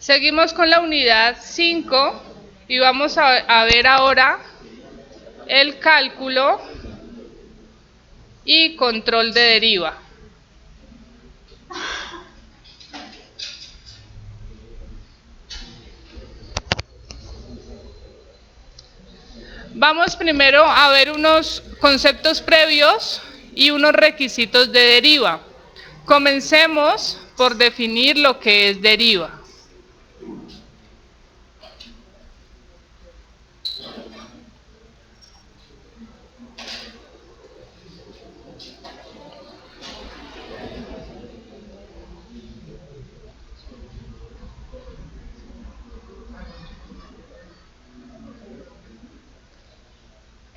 Seguimos con la unidad 5 y vamos a ver ahora el cálculo y control de deriva. Vamos primero a ver unos conceptos previos y unos requisitos de deriva. Comencemos por definir lo que es deriva.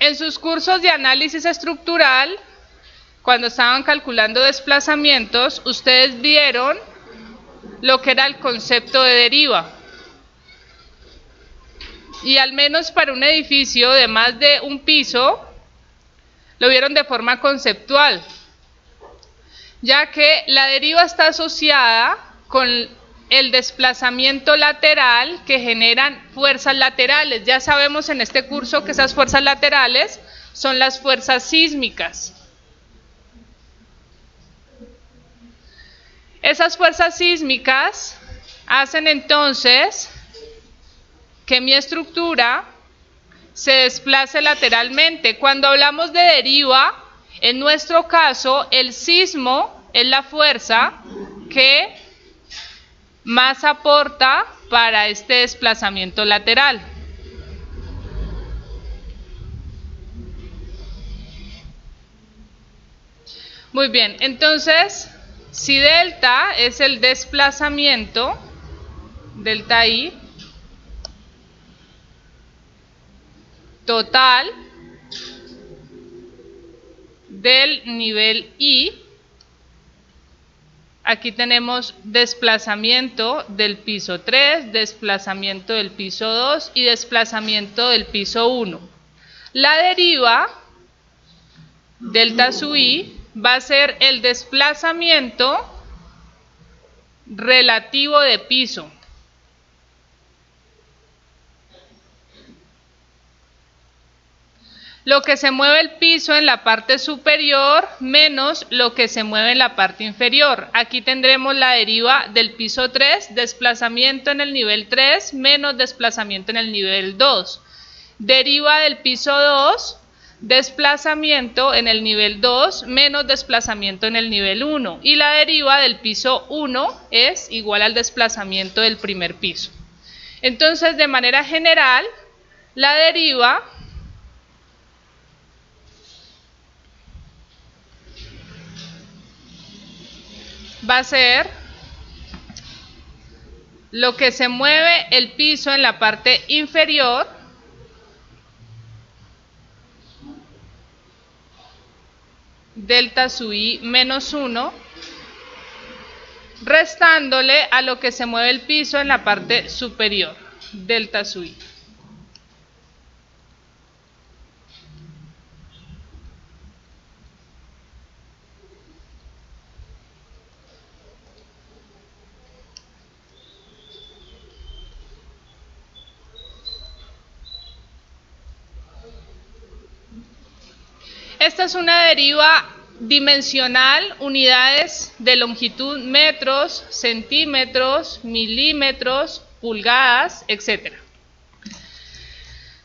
En sus cursos de análisis estructural, cuando estaban calculando desplazamientos, ustedes vieron lo que era el concepto de deriva. Y al menos para un edificio de más de un piso, lo vieron de forma conceptual, ya que la deriva está asociada con el desplazamiento lateral que generan fuerzas laterales. Ya sabemos en este curso que esas fuerzas laterales son las fuerzas sísmicas. Esas fuerzas sísmicas hacen entonces que mi estructura se desplace lateralmente. Cuando hablamos de deriva, en nuestro caso, el sismo es la fuerza que más aporta para este desplazamiento lateral. Muy bien, entonces, si delta es el desplazamiento, delta I, total del nivel I, aquí tenemos desplazamiento del piso 3, desplazamiento del piso 2 y desplazamiento del piso 1. La deriva, delta sub I, va a ser el desplazamiento relativo de piso. Lo que se mueve el piso en la parte superior menos lo que se mueve en la parte inferior. Aquí tendremos la deriva del piso 3, desplazamiento en el nivel 3 menos desplazamiento en el nivel 2. Deriva del piso 2, desplazamiento en el nivel 2 menos desplazamiento en el nivel 1. Y la deriva del piso 1 es igual al desplazamiento del primer piso. Entonces, de manera general, la deriva va a ser lo que se mueve el piso en la parte inferior delta sub I menos 1 restándole a lo que se mueve el piso en la parte superior delta sub I. Esta es una deriva dimensional, unidades de longitud metros, centímetros, milímetros, pulgadas, etc.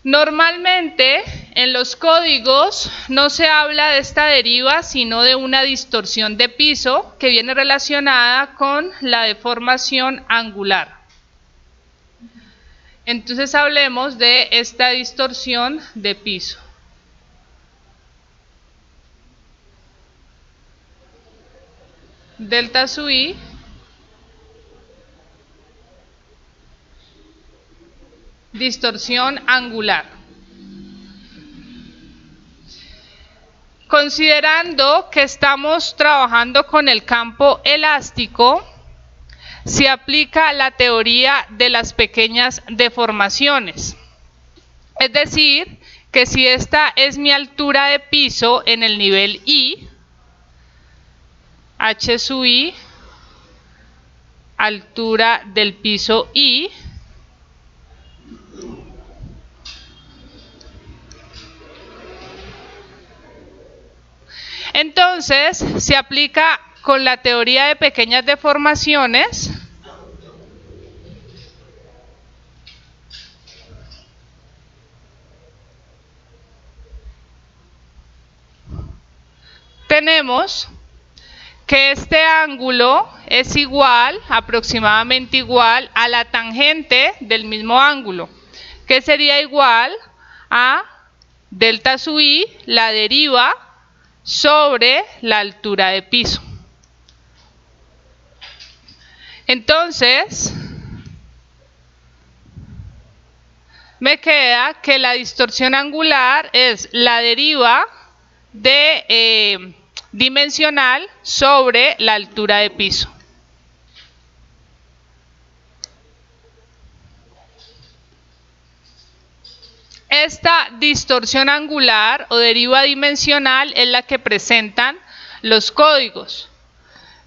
Normalmente en los códigos no se habla de esta deriva sino de una distorsión de piso que viene relacionada con la deformación angular. Entonces hablemos de esta distorsión de piso. Delta sub I distorsión angular. Considerando que estamos trabajando con el campo elástico, se aplica la teoría de las pequeñas deformaciones. Es decir, que si esta es mi altura de piso en el nivel I, H sub I altura del piso I. Entonces, se aplica con la teoría de pequeñas deformaciones. Tenemos que este ángulo es igual, aproximadamente igual, a la tangente del mismo ángulo, que sería igual a delta sub I, la deriva, sobre la altura de piso. Entonces, me queda que la distorsión angular es la deriva de dimensional sobre la altura de piso. Esta distorsión angular o deriva dimensional es la que presentan los códigos.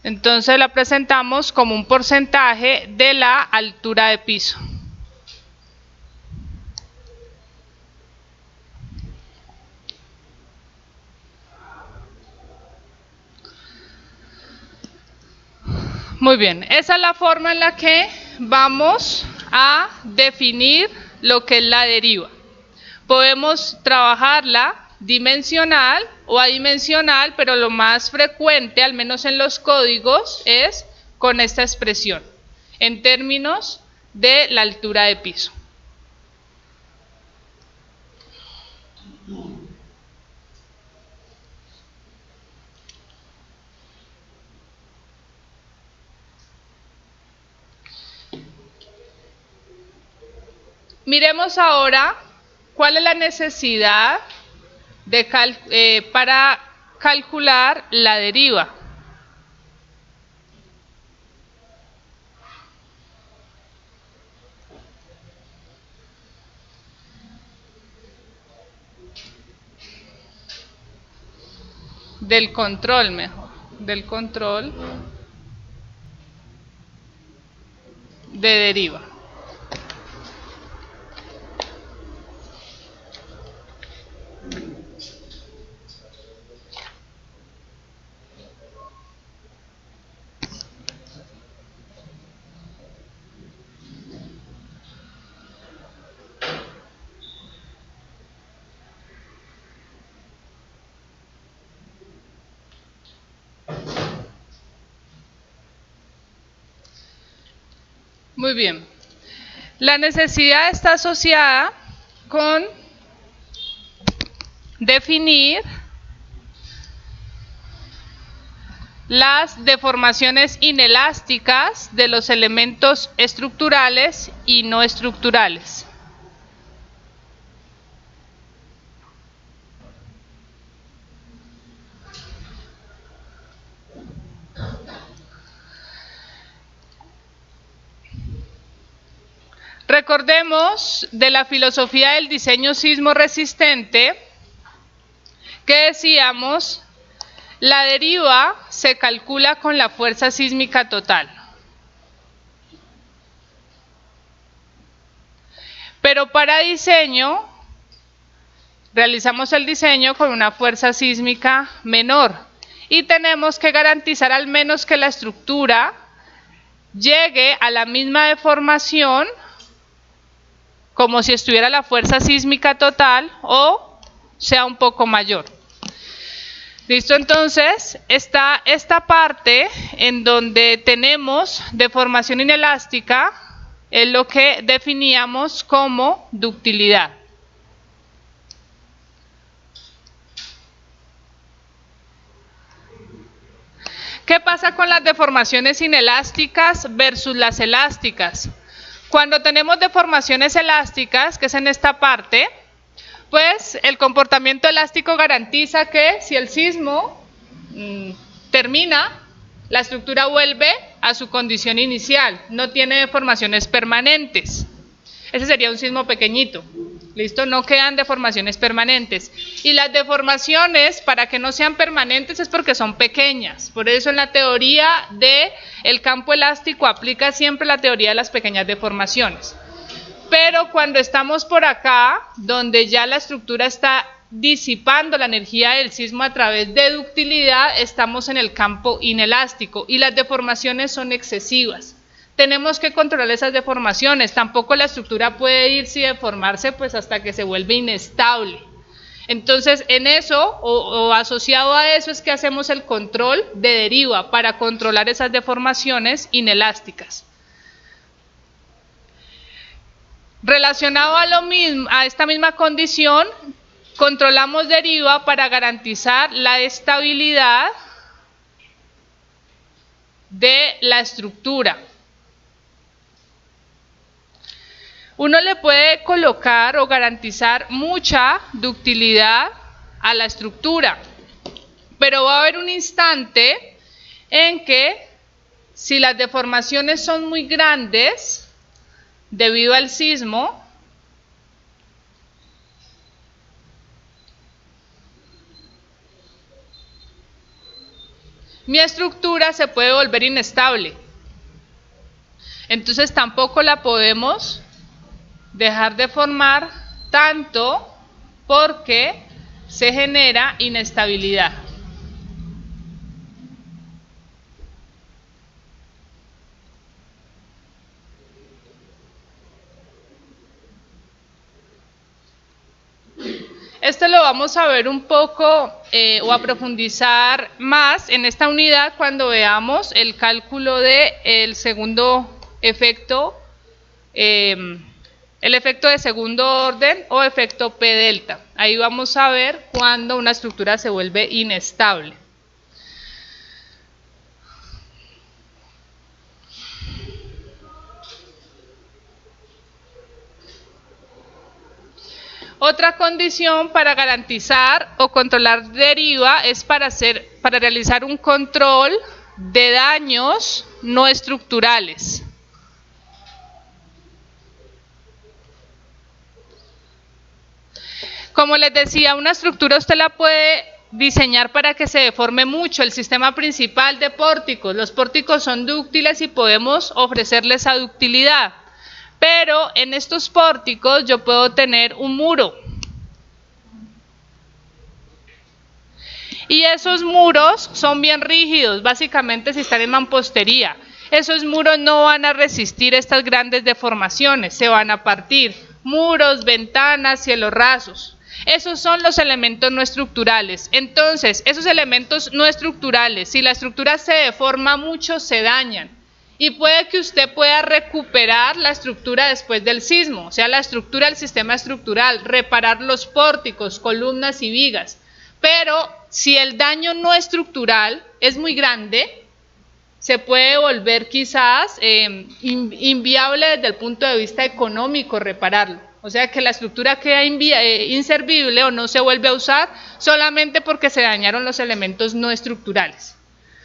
Entonces la presentamos como un porcentaje de la altura de piso. Muy bien, esa es la forma en la que vamos a definir lo que es la deriva. Podemos trabajarla dimensional o adimensional, pero lo más frecuente, al menos en los códigos, es con esta expresión, en términos de la altura de piso. Miremos ahora cuál es la necesidad para calcular la deriva. Del control, mejor, del control de deriva. Muy bien. La necesidad está asociada con definir las deformaciones inelásticas de los elementos estructurales y no estructurales. Recordemos de la filosofía del diseño sismo resistente que decíamos, la deriva se calcula con la fuerza sísmica total. Pero para diseño, realizamos el diseño con una fuerza sísmica menor y tenemos que garantizar al menos que la estructura llegue a la misma deformación como si estuviera la fuerza sísmica total o sea un poco mayor. Listo, entonces está esta parte en donde tenemos deformación inelástica, es lo que definíamos como ductilidad. ¿Qué pasa con las deformaciones inelásticas versus las elásticas? Cuando tenemos deformaciones elásticas, que es en esta parte, pues el comportamiento elástico garantiza que si el sismo termina, la estructura vuelve a su condición inicial, no tiene deformaciones permanentes. Ese sería un sismo pequeñito. ¿Listo? No quedan deformaciones permanentes. Y las deformaciones, para que no sean permanentes, es porque son pequeñas. Por eso en la teoría del campo elástico aplica siempre la teoría de las pequeñas deformaciones. Pero cuando estamos por acá, donde ya la estructura está disipando la energía del sismo a través de ductilidad, estamos en el campo inelástico y las deformaciones son excesivas. Tenemos que controlar esas deformaciones. Tampoco la estructura puede irse y deformarse pues hasta que se vuelve inestable. Entonces, en eso, o asociado a eso, es que hacemos el control de deriva para controlar esas deformaciones inelásticas. Relacionado a lo mismo, a esta misma condición, controlamos deriva para garantizar la estabilidad de la estructura. Uno le puede colocar o garantizar mucha ductilidad a la estructura, pero va a haber un instante en que si las deformaciones son muy grandes debido al sismo, mi estructura se puede volver inestable. Entonces tampoco la podemos dejar de formar tanto porque se genera inestabilidad. Esto lo vamos a ver un poco o a profundizar más en esta unidad cuando veamos el cálculo del segundo efecto, el efecto de segundo orden o efecto P delta. Ahí vamos a ver cuando una estructura se vuelve inestable. Otra condición para garantizar o controlar deriva es para realizar un control de daños no estructurales. Como les decía, una estructura usted la puede diseñar para que se deforme mucho. El sistema principal de pórticos, los pórticos son dúctiles y podemos ofrecerles esa ductilidad. Pero en estos pórticos yo puedo tener un muro. Y esos muros son bien rígidos, básicamente si están en mampostería. Esos muros no van a resistir estas grandes deformaciones, se van a partir. Muros, ventanas, cielos rasos. Esos son los elementos no estructurales. Entonces, esos elementos no estructurales, si la estructura se deforma mucho, se dañan. Y puede que usted pueda recuperar la estructura después del sismo, o sea, la estructura del sistema estructural, reparar los pórticos, columnas y vigas. Pero si el daño no estructural es muy grande, se puede volver quizás inviable desde el punto de vista económico repararlo. O sea, que la estructura queda inservible o no se vuelve a usar solamente porque se dañaron los elementos no estructurales.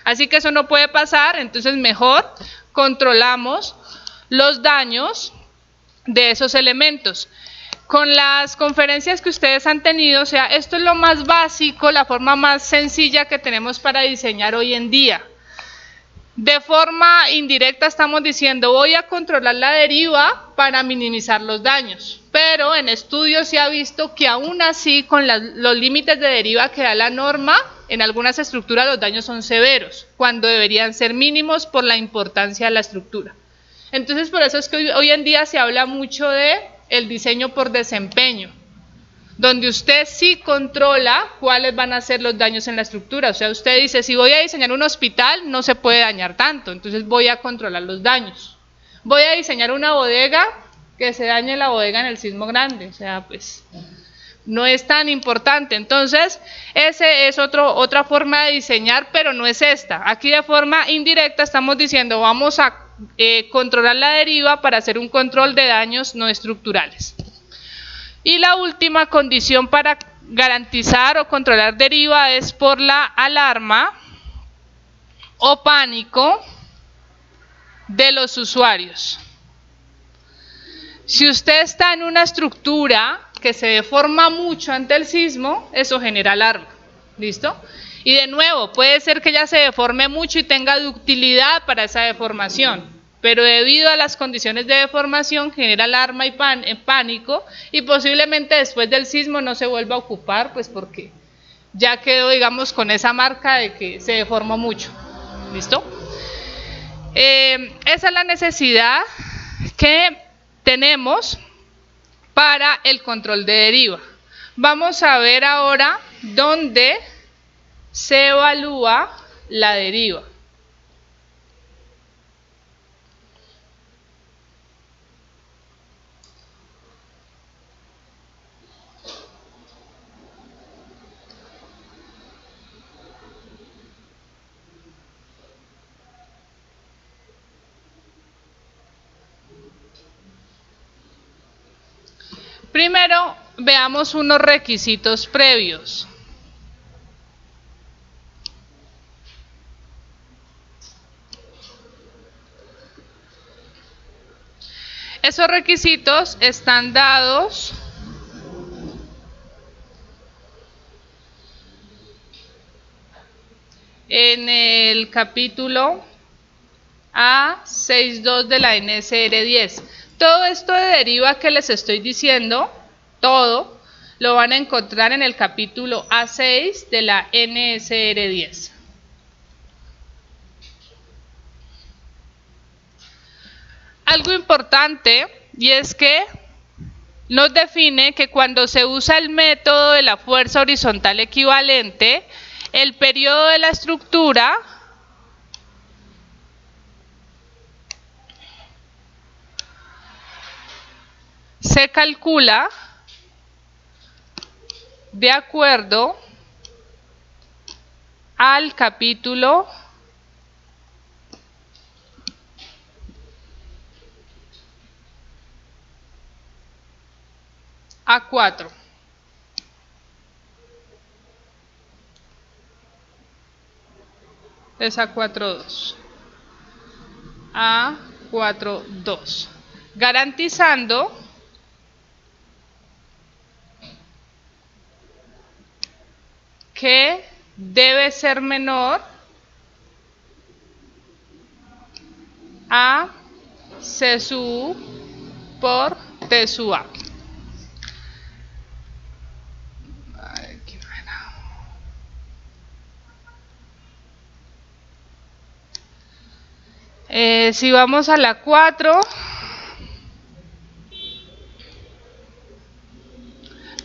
Así que eso no puede pasar, entonces mejor controlamos los daños de esos elementos. Con las conferencias que ustedes han tenido, o sea, esto es lo más básico, la forma más sencilla que tenemos para diseñar hoy en día. De forma indirecta estamos diciendo, voy a controlar la deriva para minimizar los daños. Pero en estudios se ha visto que aún así, con los límites de deriva que da la norma, en algunas estructuras los daños son severos, cuando deberían ser mínimos por la importancia de la estructura. Entonces, por eso es que hoy en día se habla mucho de el diseño por desempeño, donde usted sí controla cuáles van a ser los daños en la estructura. O sea, usted dice, si voy a diseñar un hospital, no se puede dañar tanto, entonces voy a controlar los daños. Voy a diseñar una bodega, que se dañe la bodega en el sismo grande, o sea, pues no es tan importante. Entonces, ese es otra forma de diseñar, pero no es esta. Aquí de forma indirecta estamos diciendo, vamos a controlar la deriva para hacer un control de daños no estructurales. Y la última condición para garantizar o controlar deriva es por la alarma o pánico de los usuarios. Si usted está en una estructura que se deforma mucho ante el sismo, eso genera alarma. ¿Listo? Y de nuevo, puede ser que ya se deforme mucho y tenga ductilidad para esa deformación, pero debido a las condiciones de deformación genera alarma y pánico, y posiblemente después del sismo no se vuelva a ocupar, pues porque ya quedó, digamos, con esa marca de que se deformó mucho. ¿Listo? Esa es la necesidad que tenemos para el control de deriva. Vamos a ver ahora dónde se evalúa la deriva. Primero, veamos unos requisitos previos. Esos requisitos están dados en el capítulo A6.2 de la NSR 10. Todo esto de deriva que les estoy diciendo, todo, lo van a encontrar en el capítulo A6 de la NSR 10. Algo importante, y es que nos define que cuando se usa el método de la fuerza horizontal equivalente, el periodo de la estructura se calcula de acuerdo al capítulo A4. Es A4.2. A4.2. Garantizando que debe ser menor a C sub U por T sub A. Si vamos a la 4,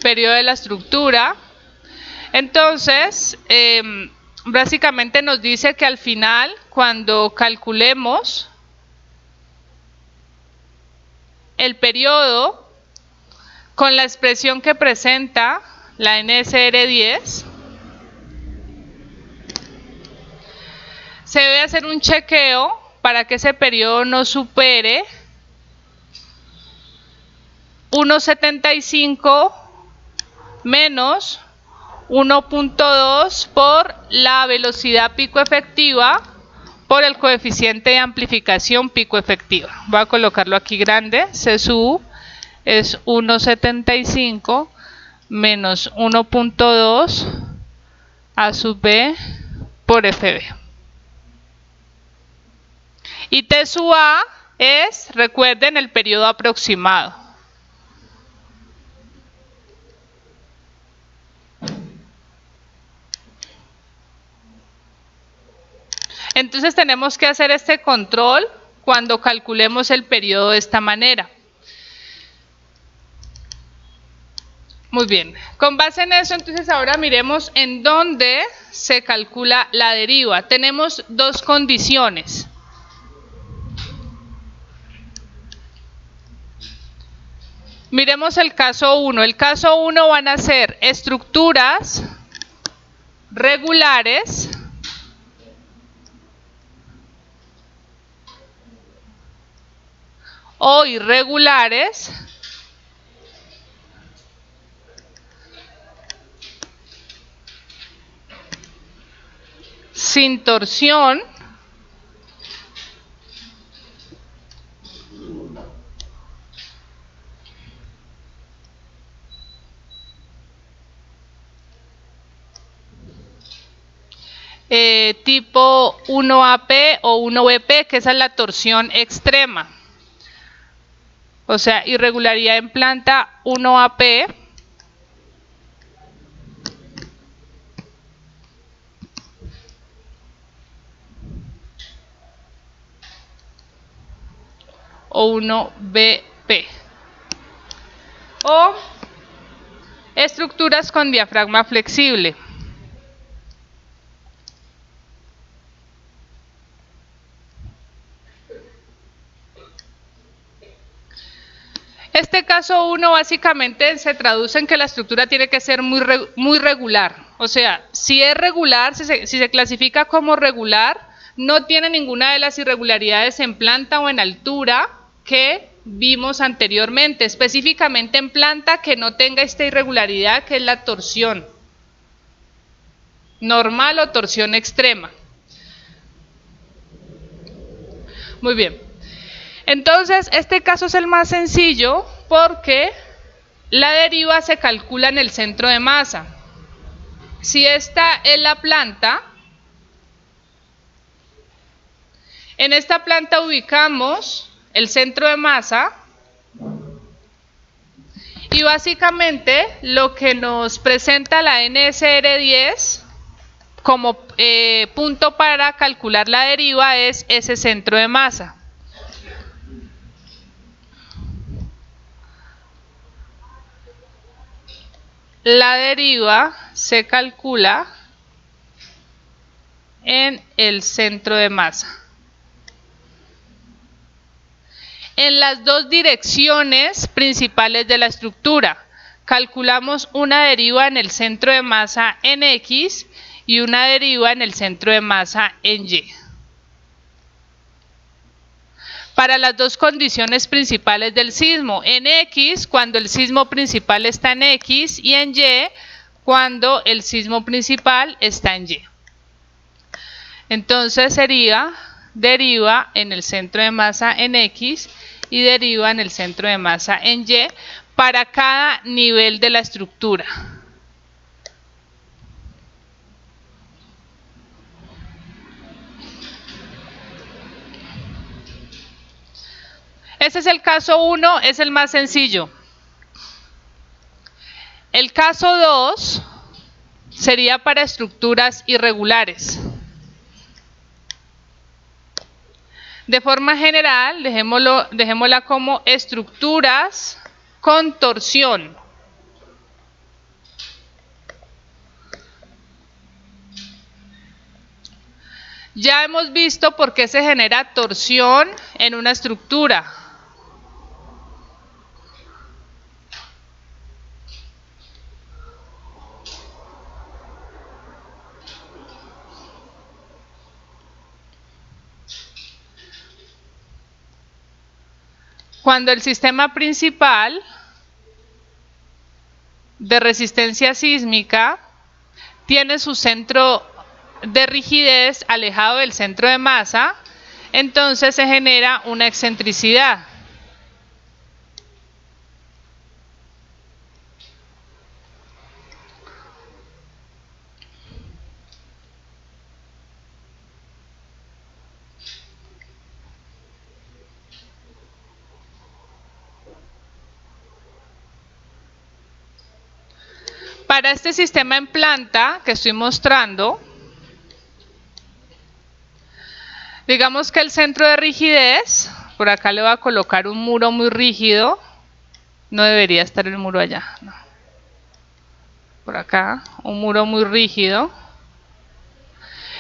periodo de la estructura, entonces básicamente nos dice que al final, cuando calculemos el periodo con la expresión que presenta la NSR 10, se debe hacer un chequeo para que ese periodo no supere 1,75 menos 1.2 por la velocidad pico efectiva por el coeficiente de amplificación pico efectiva. Voy a colocarlo aquí grande. C sub U es 1,75 menos 1.2 A sub B por FB. Y T sub A es, recuerden, el periodo aproximado. Entonces tenemos que hacer este control cuando calculemos el periodo de esta manera. Muy bien, con base en eso, entonces ahora miremos en dónde se calcula la deriva. Tenemos dos condiciones. Miremos el caso 1. El caso 1 van a ser estructuras regulares o irregulares sin torsión tipo 1AP o 1BP, que esa es la torsión extrema. O sea, irregularidad en planta 1AP. O 1BP. O estructuras con diafragma flexible. Este caso 1 básicamente se traduce en que la estructura tiene que ser muy regular. O sea, si es regular, si se clasifica como regular, no tiene ninguna de las irregularidades en planta o en altura que vimos anteriormente. Específicamente en planta que no tenga esta irregularidad, que es la torsión normal o torsión extrema. Muy bien. Entonces, este caso es el más sencillo porque la deriva se calcula en el centro de masa. Si esta es la planta, en esta planta ubicamos el centro de masa y básicamente lo que nos presenta la NSR10 como punto para calcular la deriva es ese centro de masa. La deriva se calcula en el centro de masa. En las dos direcciones principales de la estructura, calculamos una deriva en el centro de masa en X y una deriva en el centro de masa en Y. Para las dos condiciones principales del sismo, en X cuando el sismo principal está en X y en Y cuando el sismo principal está en Y. Entonces sería deriva en el centro de masa en X y deriva en el centro de masa en Y para cada nivel de la estructura. Este es el caso 1, es el más sencillo. El caso 2 sería para estructuras irregulares. De forma general, dejémosla como estructuras con torsión. Ya hemos visto por qué se genera torsión en una estructura. Cuando el sistema principal de resistencia sísmica tiene su centro de rigidez alejado del centro de masa, entonces se genera una excentricidad. Para este sistema en planta que estoy mostrando, digamos que el centro de rigidez, por acá le voy a colocar un muro muy rígido, no debería estar el muro allá, no. Por acá, un muro muy rígido.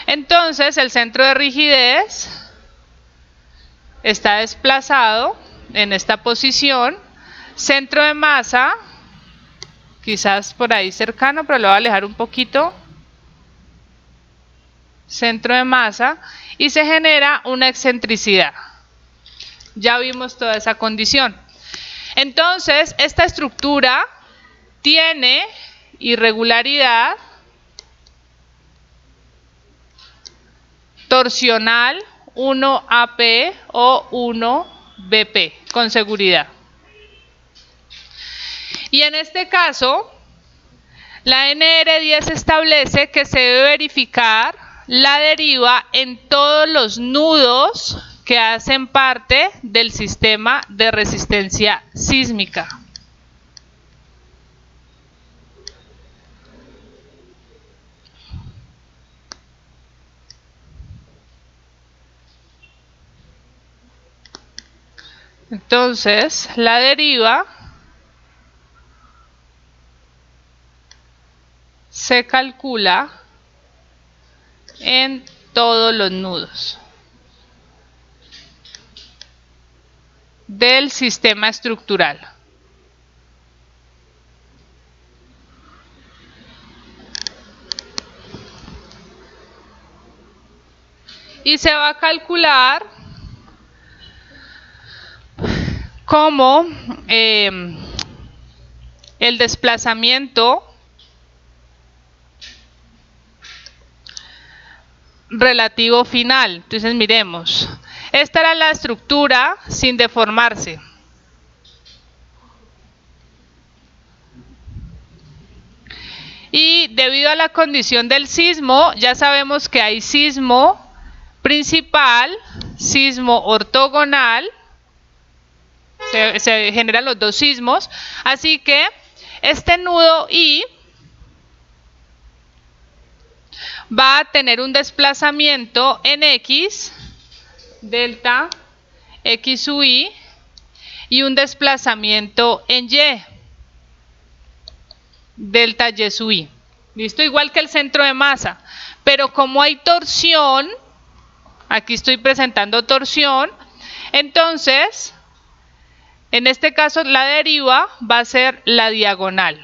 Entonces el centro de rigidez está desplazado en esta posición, centro de masa, quizás por ahí cercano, pero lo voy a alejar un poquito, centro de masa, y se genera una excentricidad. Ya vimos toda esa condición. Entonces, esta estructura tiene irregularidad torsional 1AP o 1BP, con seguridad. Y en este caso, la NR10 establece que se debe verificar la deriva en todos los nudos que hacen parte del sistema de resistencia sísmica. Entonces, la deriva se calcula en todos los nudos del sistema estructural. Y se va a calcular como el desplazamiento relativo final. Entonces miremos, esta era la estructura sin deformarse. Y debido a la condición del sismo, ya sabemos que hay sismo principal, sismo ortogonal, se generan los dos sismos, así que este nudo I va a tener un desplazamiento en X, delta X sub I, y un desplazamiento en Y, delta Y sub I. ¿Listo? Igual que el centro de masa. Pero como hay torsión, aquí estoy presentando torsión, entonces, en este caso la deriva va a ser la diagonal.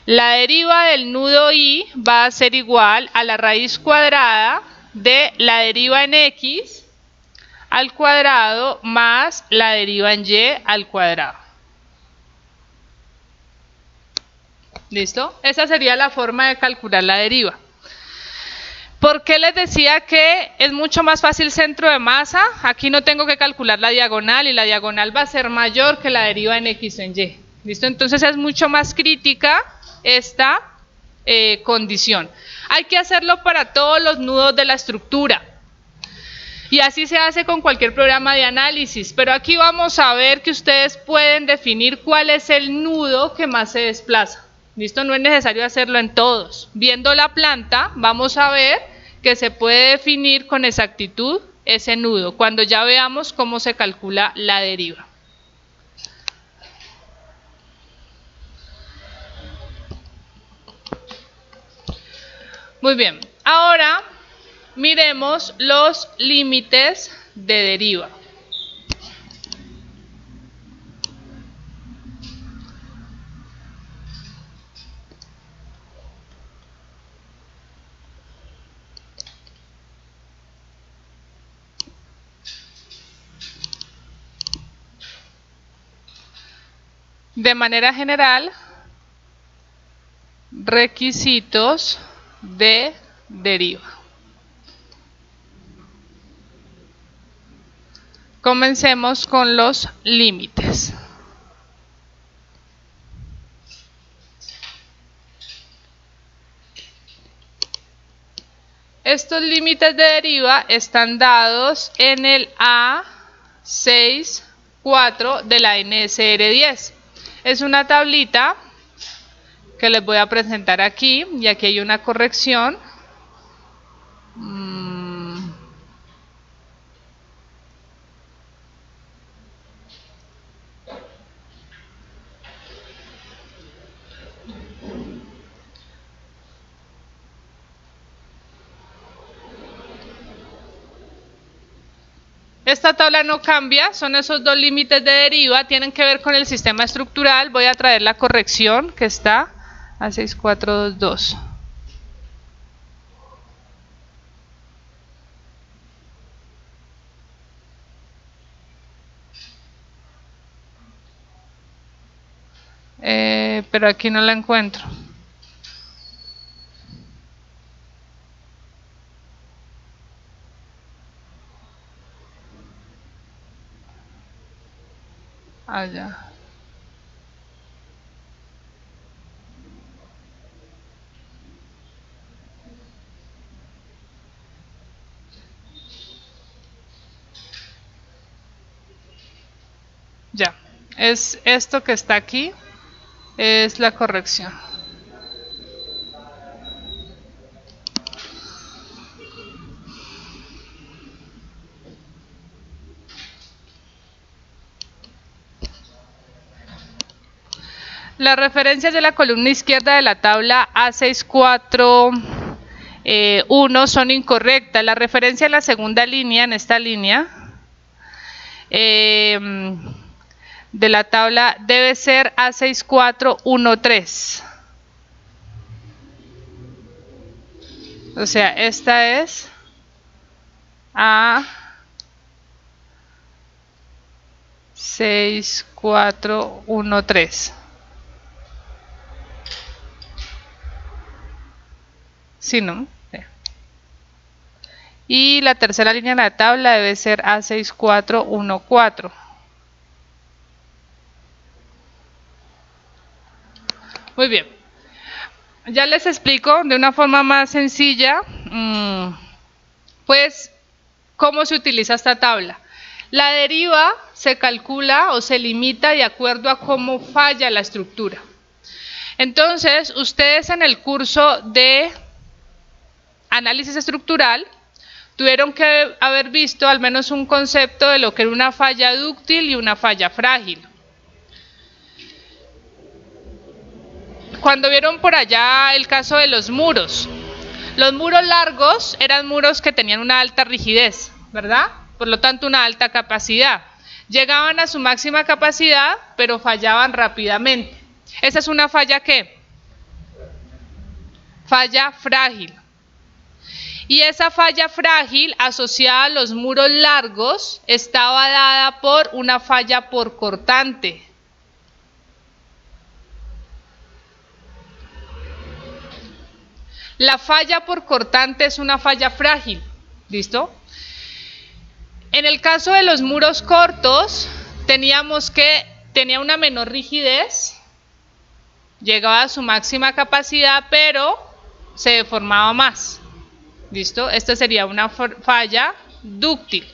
La deriva del nudo I va a ser igual a la raíz cuadrada de la deriva en X al cuadrado más la deriva en Y al cuadrado. ¿Listo? Esa sería la forma de calcular la deriva. ¿Por qué les decía que es mucho más fácil centro de masa? Aquí no tengo que calcular la diagonal y la diagonal va a ser mayor que la deriva en X o en Y. ¿Listo? Entonces es mucho más crítica esta condición. Hay que hacerlo para todos los nudos de la estructura. Y así se hace con cualquier programa de análisis. Pero aquí vamos a ver que ustedes pueden definir cuál es el nudo que más se desplaza. ¿Listo? No es necesario hacerlo en todos. Viendo la planta, vamos a ver que se puede definir con exactitud ese nudo, cuando ya veamos cómo se calcula la deriva. Muy bien, ahora miremos los límites de deriva. De manera general, requisitos de deriva. Comencemos con los límites. Estos límites de deriva están dados en el A6.4 de la NSR 10. Es una tablita que les voy a presentar aquí, y aquí hay una corrección. Esta tabla no cambia, son esos dos límites de deriva, tienen que ver con el sistema estructural. Voy a traer la corrección que está a 6422. Pero aquí no la encuentro. Allá. Ya, es esto que está aquí, es la corrección. Las referencias de la columna izquierda de la tabla A641 son incorrectas. La referencia en la segunda línea, en esta línea, de la tabla debe ser A6413. O sea, esta es A6413. Sí, ¿no? Y la tercera línea de la tabla debe ser A6414. Muy bien. Ya les explico de una forma más sencilla, pues, cómo se utiliza esta tabla. La deriva se calcula o se limita de acuerdo a cómo falla la estructura. Entonces, ustedes en el curso de análisis estructural tuvieron que haber visto al menos un concepto de lo que era una falla dúctil y una falla frágil. Cuando vieron por allá el caso de los muros largos eran muros que tenían una alta rigidez, ¿verdad? Por lo tanto, una alta capacidad. Llegaban a su máxima capacidad, pero fallaban rápidamente. Esa es una falla ¿qué? Falla frágil. Y esa falla frágil asociada a los muros largos estaba dada por una falla por cortante. La falla por cortante es una falla frágil, ¿listo? En el caso de los muros cortos, teníamos que tenía una menor rigidez, llegaba a su máxima capacidad, pero se deformaba más, ¿listo? Esta sería una falla dúctil.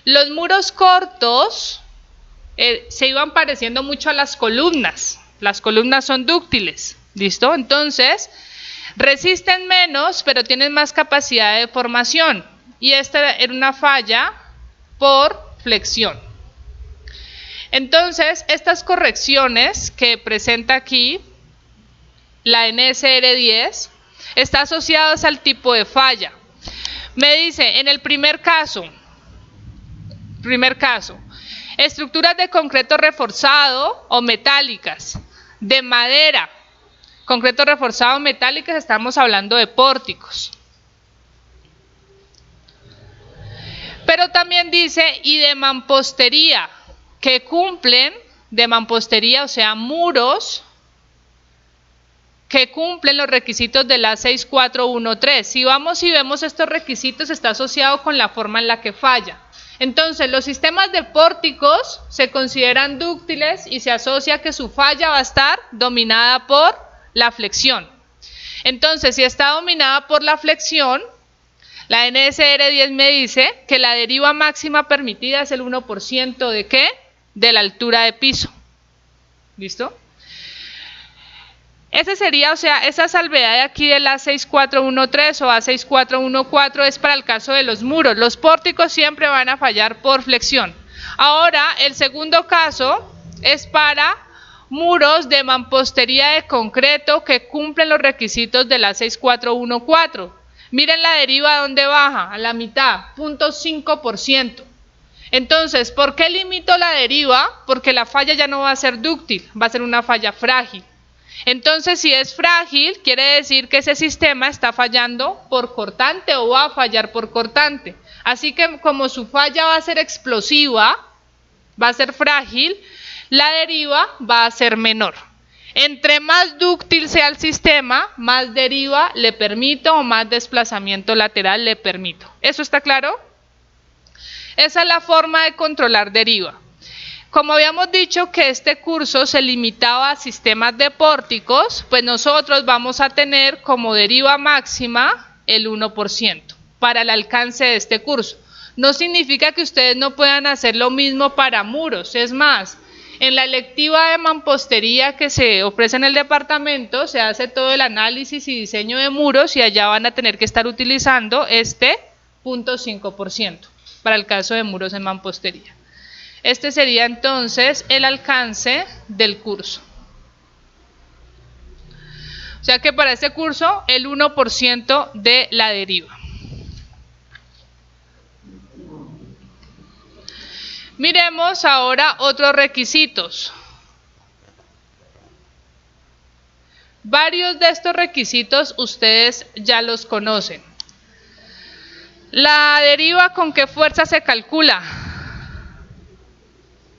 Los muros cortos se iban pareciendo mucho a las columnas son dúctiles, ¿listo? Entonces, resisten menos, pero tienen más capacidad de deformación. Y esta era una falla por flexión. Entonces, estas correcciones que presenta aquí, la NSR10, está asociadas al tipo de falla. Me dice, en el primer caso, estructuras de concreto reforzado o metálicas, de madera, concreto reforzado metálicas, estamos hablando de pórticos. Pero también dice, y de mampostería, que cumplen, de mampostería, o sea, muros, que cumplen los requisitos de la 6413. Si vamos y vemos estos requisitos, está asociado con la forma en la que falla. Entonces, los sistemas de pórticos se consideran dúctiles y se asocia que su falla va a estar dominada por la flexión. Entonces, si está dominada por la flexión, la NSR10 me dice que la deriva máxima permitida es el 1% ¿de qué? De la altura de piso. ¿Listo? Ese sería, o sea, esa salvedad de aquí del A6413 o A6414 es para el caso de los muros. Los pórticos siempre van a fallar por flexión. Ahora, el segundo caso es para muros de mampostería de concreto que cumplen los requisitos del A6414. Miren la deriva donde baja, a la mitad, 0.5%. Entonces, ¿por qué limito la deriva? Porque la falla ya no va a ser dúctil, va a ser una falla frágil. Entonces, si es frágil, quiere decir que ese sistema está fallando por cortante o va a fallar por cortante. Así que como su falla va a ser explosiva, va a ser frágil, la deriva va a ser menor. Entre más dúctil sea el sistema, más deriva le permito o más desplazamiento lateral le permito. ¿Eso está claro? Esa es la forma de controlar deriva. Como habíamos dicho que este curso se limitaba a sistemas de pórticos, pues nosotros vamos a tener como deriva máxima el 1% para el alcance de este curso. No significa que ustedes no puedan hacer lo mismo para muros. Es más, en la electiva de mampostería que se ofrece en el departamento se hace todo el análisis y diseño de muros y allá van a tener que estar utilizando este 0.5% para el caso de muros en mampostería. Este sería entonces el alcance del curso. O sea que para este curso el 1% de la deriva. Miremos ahora otros requisitos. Varios de estos requisitos ustedes ya los conocen. ¿La deriva con qué fuerza se calcula?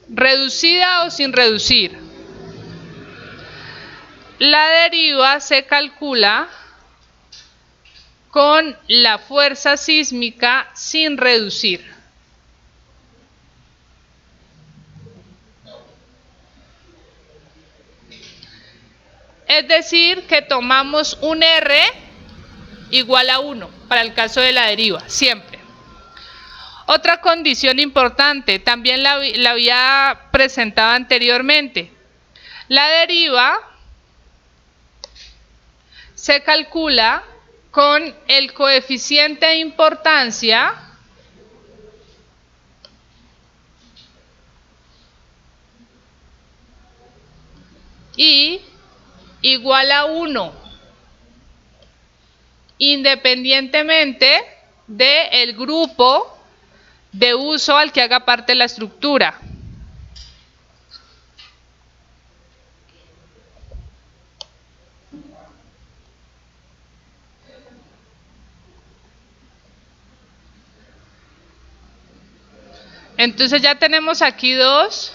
¿Reducida o sin reducir? La deriva se calcula con la fuerza sísmica sin reducir. Es decir, que tomamos un R igual a 1 para el caso de la deriva, siempre. Otra condición importante, también la había presentado anteriormente. La deriva se calcula con el coeficiente de importancia y igual a 1, independientemente del grupo de uso al que haga parte la estructura. Entonces ya tenemos aquí dos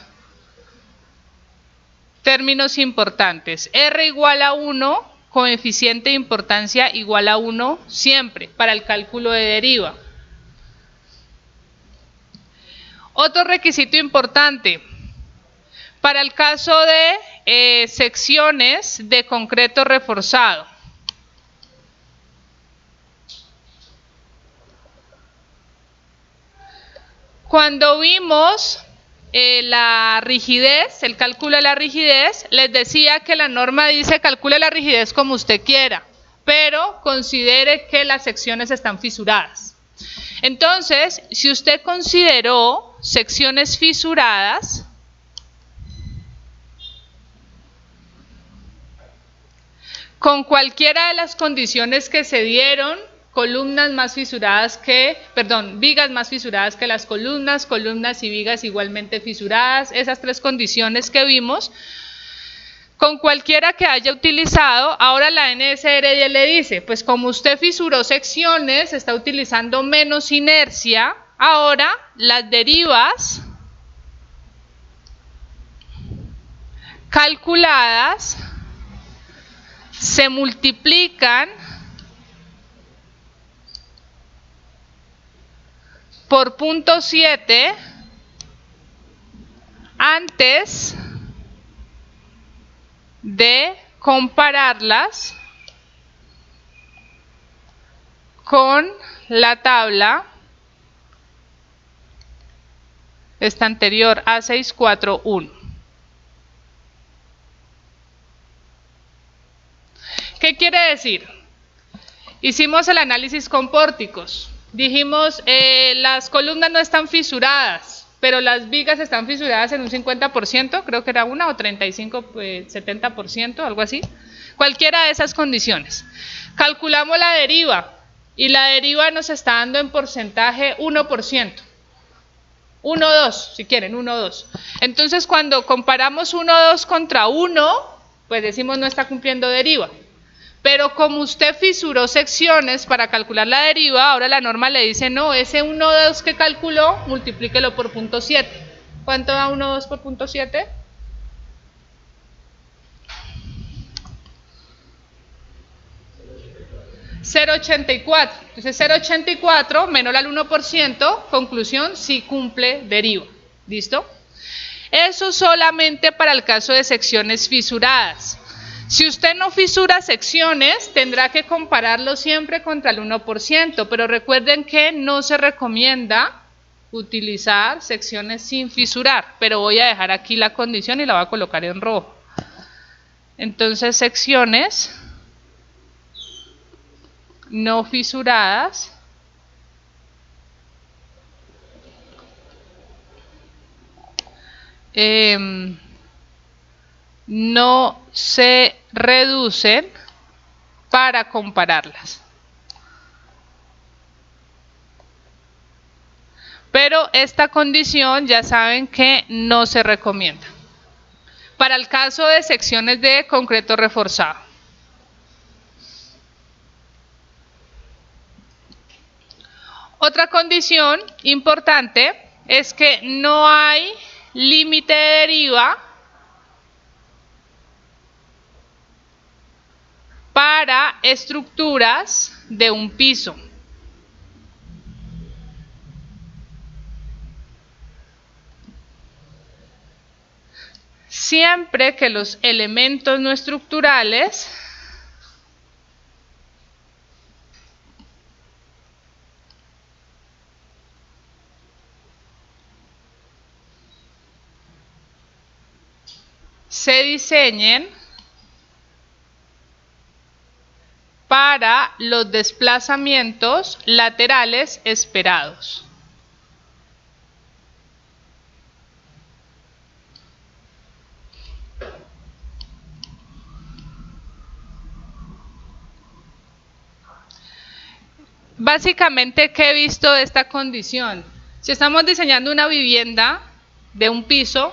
términos importantes. R igual a 1, coeficiente de importancia igual a 1 siempre para el cálculo de deriva. Otro requisito importante, para el caso de secciones de concreto reforzado. Cuando vimos la rigidez, el cálculo de la rigidez, les decía que la norma dice calcule la rigidez como usted quiera, pero considere que las secciones están fisuradas. Entonces, si usted consideró secciones fisuradas, con cualquiera de las condiciones que se dieron, columnas más fisuradas que, vigas más fisuradas que las columnas, columnas y vigas igualmente fisuradas, esas tres condiciones que vimos, con cualquiera que haya utilizado, ahora la NSR le dice, pues como usted fisuró secciones, está utilizando menos inercia, ahora las derivas calculadas se multiplican por 0.7 antes de compararlas con la tabla esta anterior, A641. ¿Qué quiere decir? Hicimos el análisis con pórticos. Dijimos, las columnas no están fisuradas, pero las vigas están fisuradas en un 50%, creo que era una, o 35, 70%, algo así. Cualquiera de esas condiciones. Calculamos la deriva, y la deriva nos está dando en porcentaje 1%. 1, 2, si quieren, 1, 2. Entonces, cuando comparamos 1, 2 contra 1, pues decimos no está cumpliendo deriva. Pero como usted fisuró secciones para calcular la deriva, ahora la norma le dice, no, ese 1, 2 que calculó, multiplíquelo por 0.7. ¿Cuánto da 1, 2 por 0.7? 0.84. Entonces 0.84 menor al 1%, conclusión, sí cumple deriva. ¿Listo? Eso solamente para el caso de secciones fisuradas. Si usted no fisura secciones, tendrá que compararlo siempre contra el 1%, pero recuerden que no se recomienda utilizar secciones sin fisurar, pero voy a dejar aquí la condición y la voy a colocar en rojo. Entonces, secciones no fisuradas no se reducen para compararlas. Pero esta condición ya saben que no se recomienda. Para el caso de secciones de concreto reforzado. Otra condición importante es que no hay límite de deriva para estructuras de un piso. Siempre que los elementos no estructurales se diseñen para los desplazamientos laterales esperados. Básicamente, ¿qué he visto de esta condición? Si estamos diseñando una vivienda de un piso,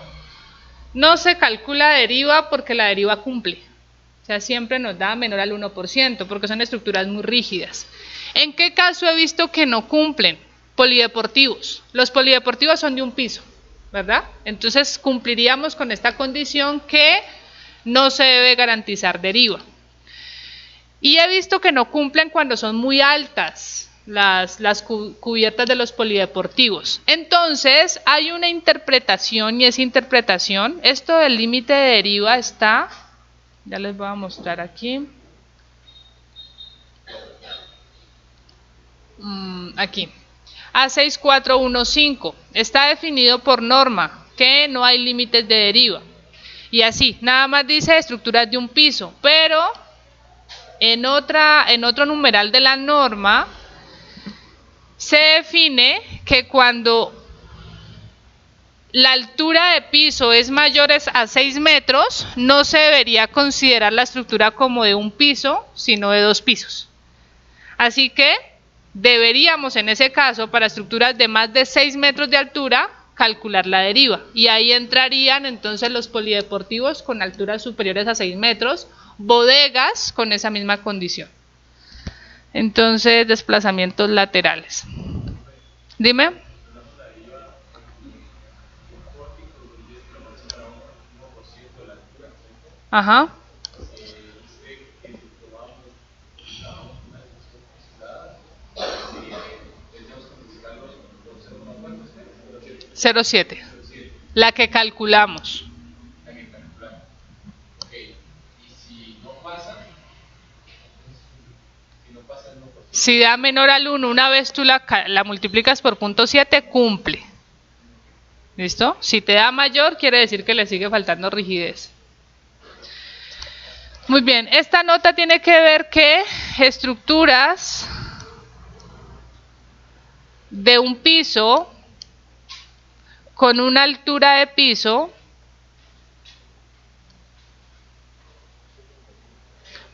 no se calcula deriva porque la deriva cumple. O sea, siempre nos da menor al 1% porque son estructuras muy rígidas. ¿En qué caso he visto que no cumplen? Polideportivos. Los polideportivos son de un piso, ¿verdad? Entonces cumpliríamos con esta condición que no se debe garantizar deriva. Y he visto que no cumplen cuando son muy altas las cubiertas de los polideportivos. Entonces hay una interpretación y esa interpretación, esto del límite de deriva está, ya les voy a mostrar aquí. Aquí. A6415 está definido por norma que no hay límites de deriva. Y así, nada más dice estructuras de un piso, pero en otro numeral de la norma se define que cuando la altura de piso es mayor a 6 metros, no se debería considerar la estructura como de un piso, sino de 2 pisos. Así que deberíamos en ese caso, para estructuras de más de 6 metros de altura, calcular la deriva. Y ahí entrarían entonces los polideportivos con alturas superiores a 6 metros, bodegas con esa misma condición. Entonces, desplazamientos laterales. Dime. Ajá. (0,7) la que calculamos. Si da menor al 1, una vez tú la multiplicas por 0,7, cumple. ¿Listo? Si te da mayor, quiere decir que le sigue faltando rigidez. Muy bien, esta nota tiene que ver que estructuras de un piso con una altura de piso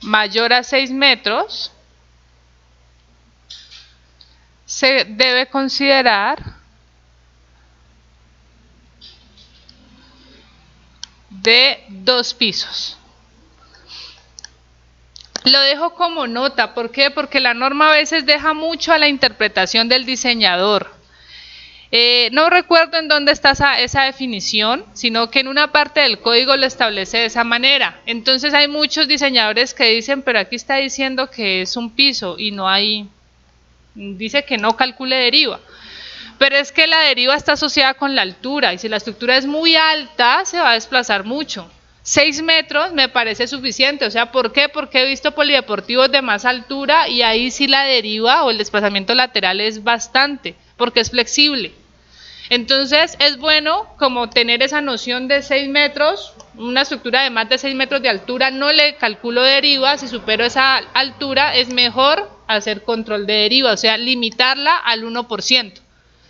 mayor a 6 metros se debe considerar de 2 pisos. Lo dejo como nota, ¿por qué? Porque la norma a veces deja mucho a la interpretación del diseñador. No recuerdo en dónde está esa definición, sino que en una parte del código lo establece de esa manera. Entonces hay muchos diseñadores que dicen, pero aquí está diciendo que es un piso y no hay, dice que no calcule deriva. Pero es que la deriva está asociada con la altura y si la estructura es muy alta se va a desplazar mucho. 6 metros me parece suficiente, o sea, ¿por qué? Porque he visto polideportivos de más altura y ahí sí la deriva o el desplazamiento lateral es bastante, porque es flexible. Entonces es bueno como tener esa noción de 6 metros, una estructura de más de 6 metros de altura, no le calculo deriva, si supero esa altura es mejor hacer control de deriva, o sea, limitarla al 1%.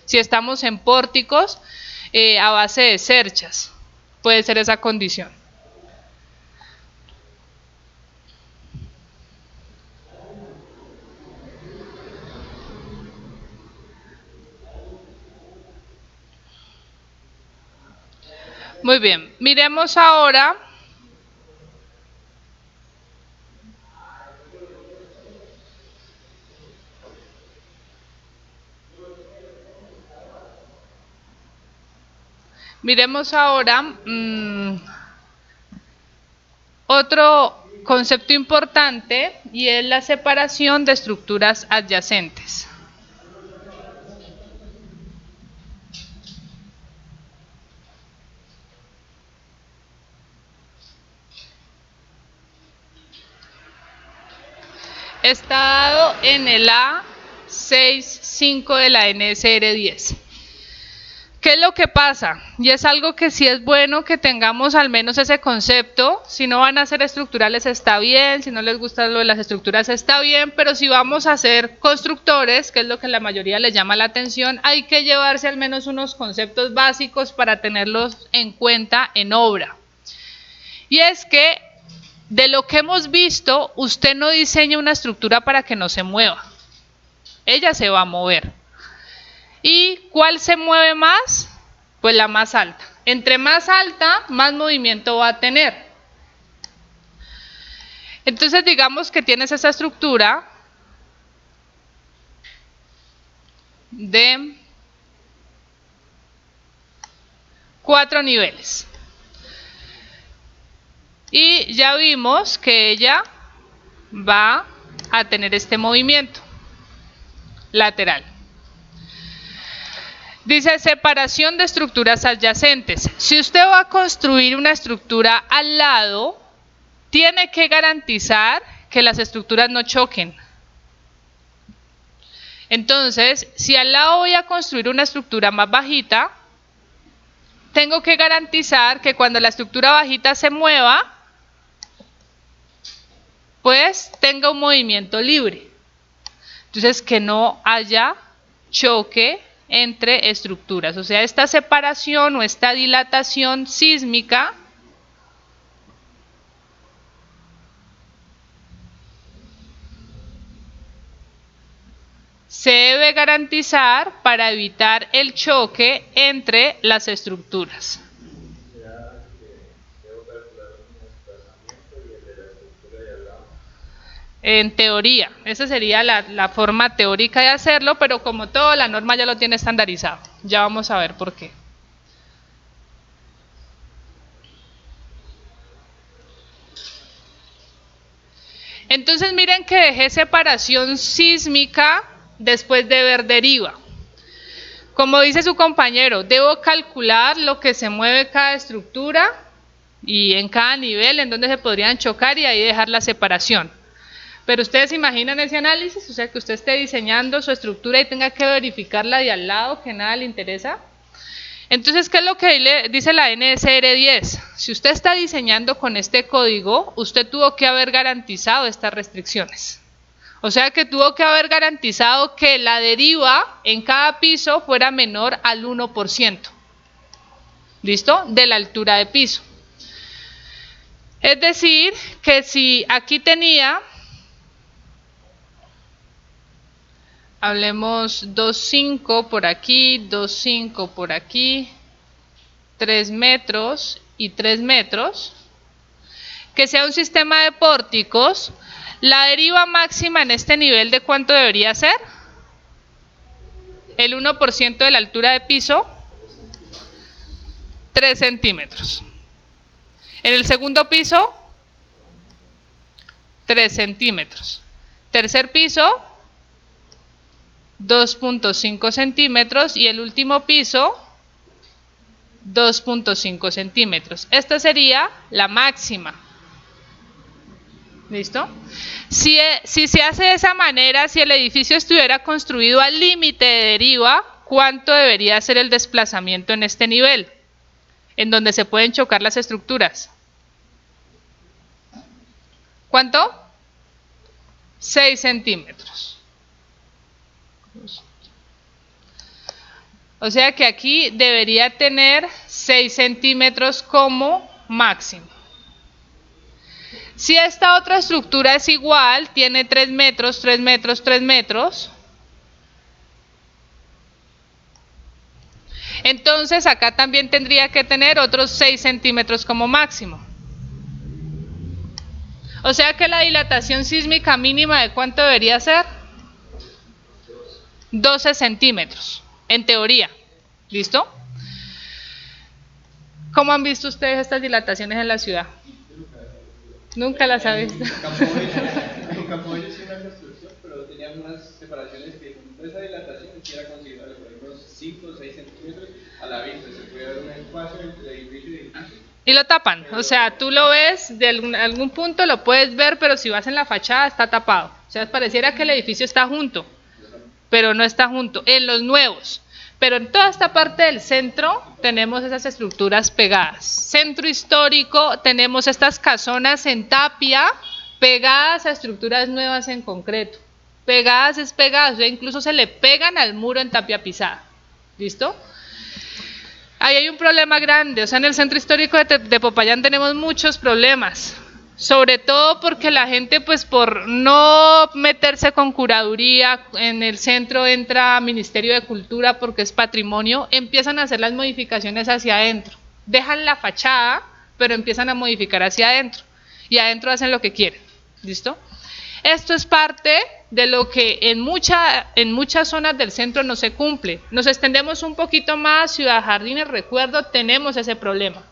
Si estamos en pórticos a base de cerchas, puede ser esa condición. Muy bien, miremos ahora otro concepto importante y es la separación de estructuras adyacentes. Está dado en el A6.5 de la NSR 10. ¿Qué es lo que pasa? Y es algo que sí es bueno que tengamos al menos ese concepto. Si no van a ser estructurales está bien, si no les gusta lo de las estructuras está bien, pero si vamos a ser constructores, que es lo que la mayoría les llama la atención, hay que llevarse al menos unos conceptos básicos para tenerlos en cuenta en obra. Y es que de lo que hemos visto, usted no diseña una estructura para que no se mueva. Ella se va a mover. ¿Y cuál se mueve más? Pues la más alta. Entre más alta, más movimiento va a tener. Entonces digamos que tienes esa estructura de 4 niveles. Y ya vimos que ella va a tener este movimiento lateral. Dice separación de estructuras adyacentes. Si usted va a construir una estructura al lado, tiene que garantizar que las estructuras no choquen. Entonces, si al lado voy a construir una estructura más bajita, tengo que garantizar que cuando la estructura bajita se mueva, pues tenga un movimiento libre. Entonces, que no haya choque entre estructuras, o sea, esta separación o esta dilatación sísmica se debe garantizar para evitar el choque entre las estructuras. En teoría, esa sería la forma teórica de hacerlo, pero como todo, la norma ya lo tiene estandarizado. Ya vamos a ver por qué. Entonces miren que dejé separación sísmica después de ver deriva. Como dice su compañero, debo calcular lo que se mueve cada estructura y en cada nivel en donde se podrían chocar y ahí dejar la separación. Pero ustedes imaginan ese análisis, o sea, que usted esté diseñando su estructura y tenga que verificar la de al lado, que nada le interesa. Entonces, ¿qué es lo que dice la NSR 10? Si usted está diseñando con este código, usted tuvo que haber garantizado estas restricciones. O sea, que tuvo que haber garantizado que la deriva en cada piso fuera menor al 1%. ¿Listo? De la altura de piso. Es decir, que si aquí tenía... Hablemos 2,5 por aquí, 2,5 por aquí, 3 metros y 3 metros. Que sea un sistema de pórticos. La deriva máxima en este nivel, ¿de cuánto debería ser? El 1% de la altura de piso, 3 centímetros. En el segundo piso, 3 centímetros. Tercer piso, 2.5 centímetros y el último piso 2.5 centímetros. Esta sería la máxima. ¿Listo? Si se hace de esa manera, si el edificio estuviera construido al límite de deriva, ¿cuánto debería ser el desplazamiento en este nivel? En donde se pueden chocar las estructuras. ¿Cuánto? 6 centímetros. O sea que aquí debería tener 6 centímetros como máximo. Si esta otra estructura es igual, tiene 3 metros, 3 metros, 3 metros, entonces acá también tendría que tener otros 6 centímetros como máximo. O sea que la dilatación sísmica mínima, ¿de cuánto debería ser? 12 centímetros, en teoría. ¿Listo? ¿Cómo han visto ustedes estas dilataciones en la ciudad? Nunca las ha visto. En Campoy hice una construcción, pero tenía unas separaciones que con esa dilatación era considerable, por unos 5 o 6 centímetros a la vista. Se puede dar un espacio entre edificio y edificio. Y lo tapan, o sea, tú lo ves de algún punto, lo puedes ver, pero si vas en la fachada está tapado. O sea, pareciera que el edificio está junto, pero no está junto, en los nuevos. Pero en toda esta parte del centro tenemos esas estructuras pegadas. Centro histórico, tenemos estas casonas en tapia pegadas a estructuras nuevas en concreto. Pegadas es pegadas, o sea, incluso se le pegan al muro en tapia pisada. ¿Listo? Ahí hay un problema grande, o sea, en el centro histórico de Popayán tenemos muchos problemas. Sobre todo porque la gente, pues por no meterse con curaduría, en el centro entra Ministerio de Cultura porque es patrimonio, empiezan a hacer las modificaciones hacia adentro. Dejan la fachada, pero empiezan a modificar hacia adentro. Y adentro hacen lo que quieren. ¿Listo? Esto es parte de lo que en muchas zonas del centro no se cumple. Nos extendemos un poquito más, Ciudad Jardines, recuerdo, tenemos ese problema.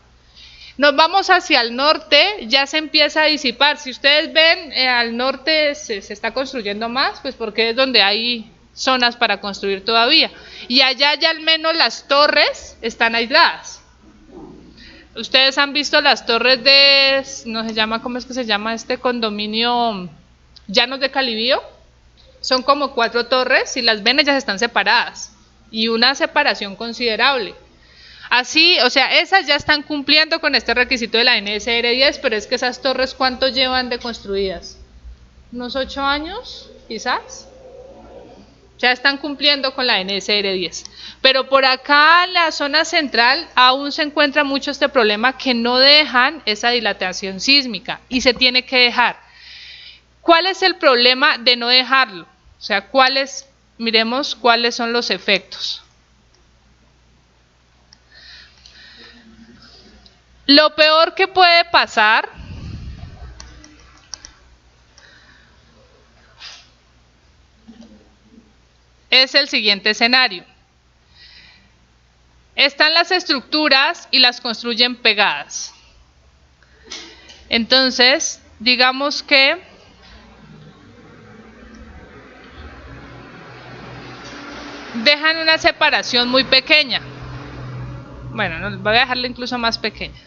Nos vamos hacia el norte, ya se empieza a disipar. Si ustedes ven, al norte se está construyendo más, pues porque es donde hay zonas para construir todavía. Y allá ya al menos las torres están aisladas. Ustedes han visto las torres de, no se llama, ¿cómo es que se llama este condominio? Llanos de Calibío. Son como 4 torres y las ven, ellas están separadas. Y una separación considerable. Así, o sea, esas ya están cumpliendo con este requisito de la NSR 10, pero es que esas torres, ¿cuánto llevan de construidas? ¿Unos 8 años, quizás? Ya están cumpliendo con la NSR 10. Pero por acá, en la zona central, aún se encuentra mucho este problema que no dejan esa dilatación sísmica, y se tiene que dejar. ¿Cuál es el problema de no dejarlo? O sea, miremos cuáles son los efectos. Lo peor que puede pasar es el siguiente escenario. Están las estructuras y las construyen pegadas. Entonces, digamos que dejan una separación muy pequeña. Bueno, voy a dejarla incluso más pequeña.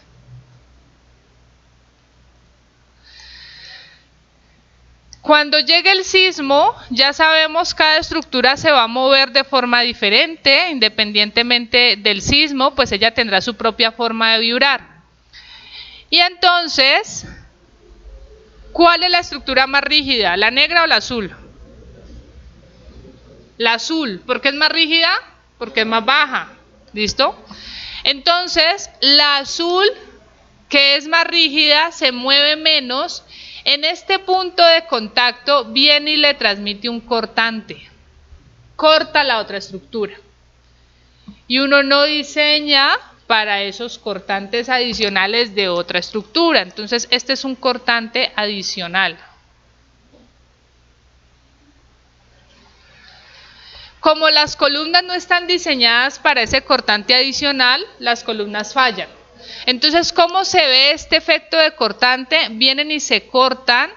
Cuando llegue el sismo, ya sabemos que cada estructura se va a mover de forma diferente, independientemente del sismo, pues ella tendrá su propia forma de vibrar. Y entonces, ¿cuál es la estructura más rígida? ¿La negra o la azul? La azul. ¿Por qué es más rígida? Porque es más baja. ¿Listo? Entonces, la azul, que es más rígida, se mueve menos. En este punto de contacto viene y le transmite un cortante. Corta la otra estructura. Y uno no diseña para esos cortantes adicionales de otra estructura. Entonces, este es un cortante adicional. Como las columnas no están diseñadas para ese cortante adicional, las columnas fallan. Entonces, ¿cómo se ve este efecto de cortante? Vienen y se cortan,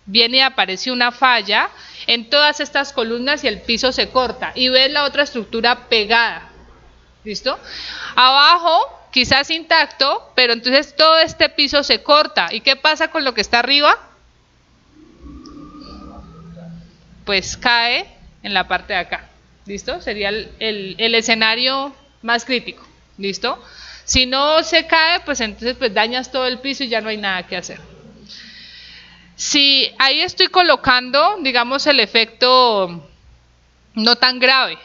viene y aparece una falla en todas estas columnas y el piso se corta. Y ves la otra estructura pegada. ¿Listo? Abajo, quizás intacto, pero entonces todo este piso se corta. ¿Y qué pasa con lo que está arriba? Pues cae en la parte de acá. ¿Listo? Sería el escenario más crítico. ¿Listo? Si no se cae, pues entonces pues dañas todo el piso y ya no hay nada que hacer. Si ahí estoy colocando, digamos, el efecto no tan grave.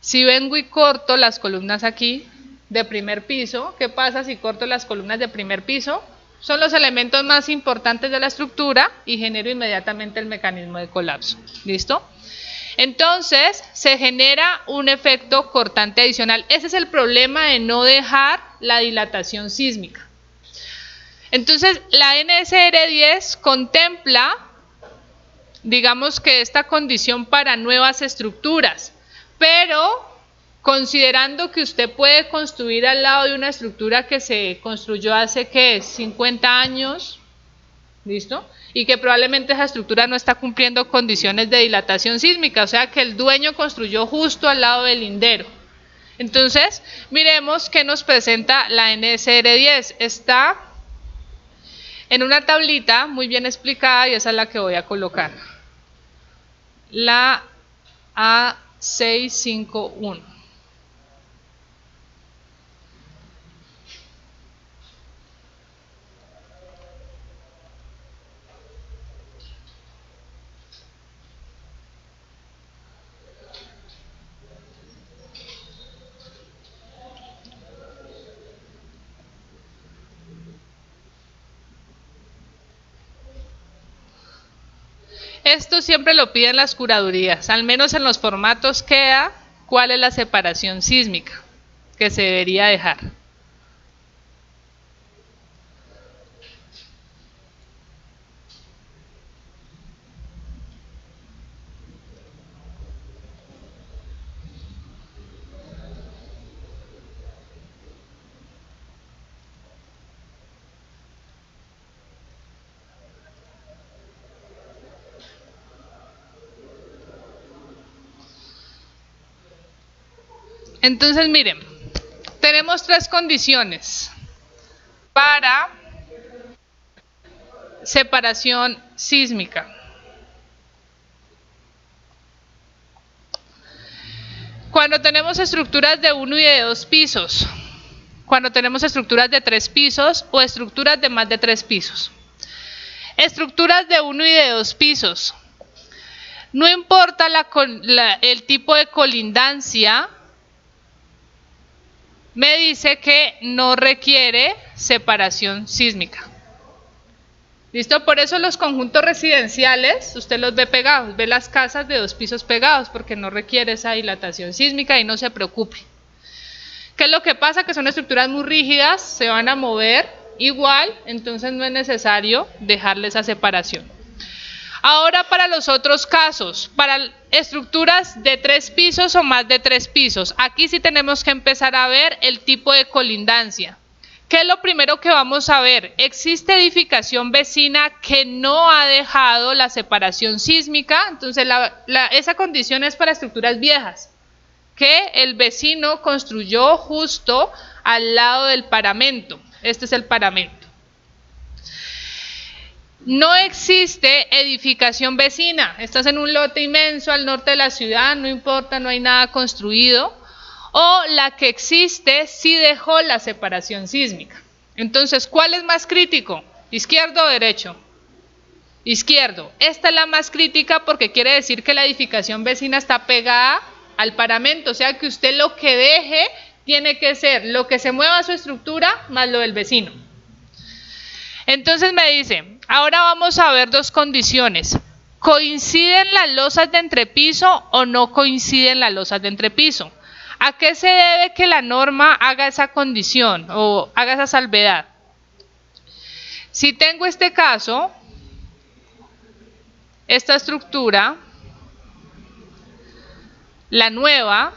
Si vengo y corto las columnas aquí de primer piso, ¿qué pasa si corto las columnas de primer piso? Son los elementos más importantes de la estructura y genero inmediatamente el mecanismo de colapso. ¿Listo? Entonces se genera un efecto cortante adicional. Ese es el problema de no dejar la dilatación sísmica. Entonces la NSR 10 contempla, digamos que esta condición para nuevas estructuras, pero considerando que usted puede construir al lado de una estructura que se construyó hace, ¿qué? 50 años, ¿listo? Y que probablemente esa estructura no está cumpliendo condiciones de dilatación sísmica, o sea que el dueño construyó justo al lado del lindero. Entonces, miremos qué nos presenta la NSR 10. Está en una tablita muy bien explicada y esa es la que voy a colocar. La A651. Esto siempre lo piden las curadurías, al menos en los formatos queda cuál es la separación sísmica que se debería dejar. Entonces miren, tenemos tres condiciones para separación sísmica. Cuando tenemos estructuras de 1 y de 2 pisos, cuando tenemos estructuras de 3 pisos o estructuras de más de 3 pisos. Estructuras de 1 y de 2 pisos. No importa el tipo de colindancia, me dice que no requiere separación sísmica. ¿Listo? Por eso los conjuntos residenciales, usted los ve pegados, ve las casas de 2 pisos pegados, porque no requiere esa dilatación sísmica y no se preocupe. ¿Qué es lo que pasa? Que son estructuras muy rígidas, se van a mover igual, entonces no es necesario dejarle esa separación. Ahora para los otros casos, para estructuras de 3 pisos o más de 3 pisos, aquí sí tenemos que empezar a ver el tipo de colindancia. ¿Qué es lo primero que vamos a ver? Existe edificación vecina que no ha dejado la separación sísmica, entonces esa condición es para estructuras viejas, que el vecino construyó justo al lado del paramento. Este es el paramento. No existe edificación vecina, estás en un lote inmenso al norte de la ciudad, no importa, no hay nada construido, o la que existe sí dejó la separación sísmica. Entonces, ¿cuál es más crítico? ¿Izquierdo o derecho? Izquierdo. Esta es la más crítica porque quiere decir que la edificación vecina está pegada al paramento, o sea que usted lo que deje tiene que ser lo que se mueva a su estructura más lo del vecino. Entonces me dice, ahora vamos a ver dos condiciones. ¿Coinciden las losas de entrepiso o no coinciden las losas de entrepiso? ¿A qué se debe que la norma haga esa condición o haga esa salvedad? Si tengo este caso, esta estructura, la nueva,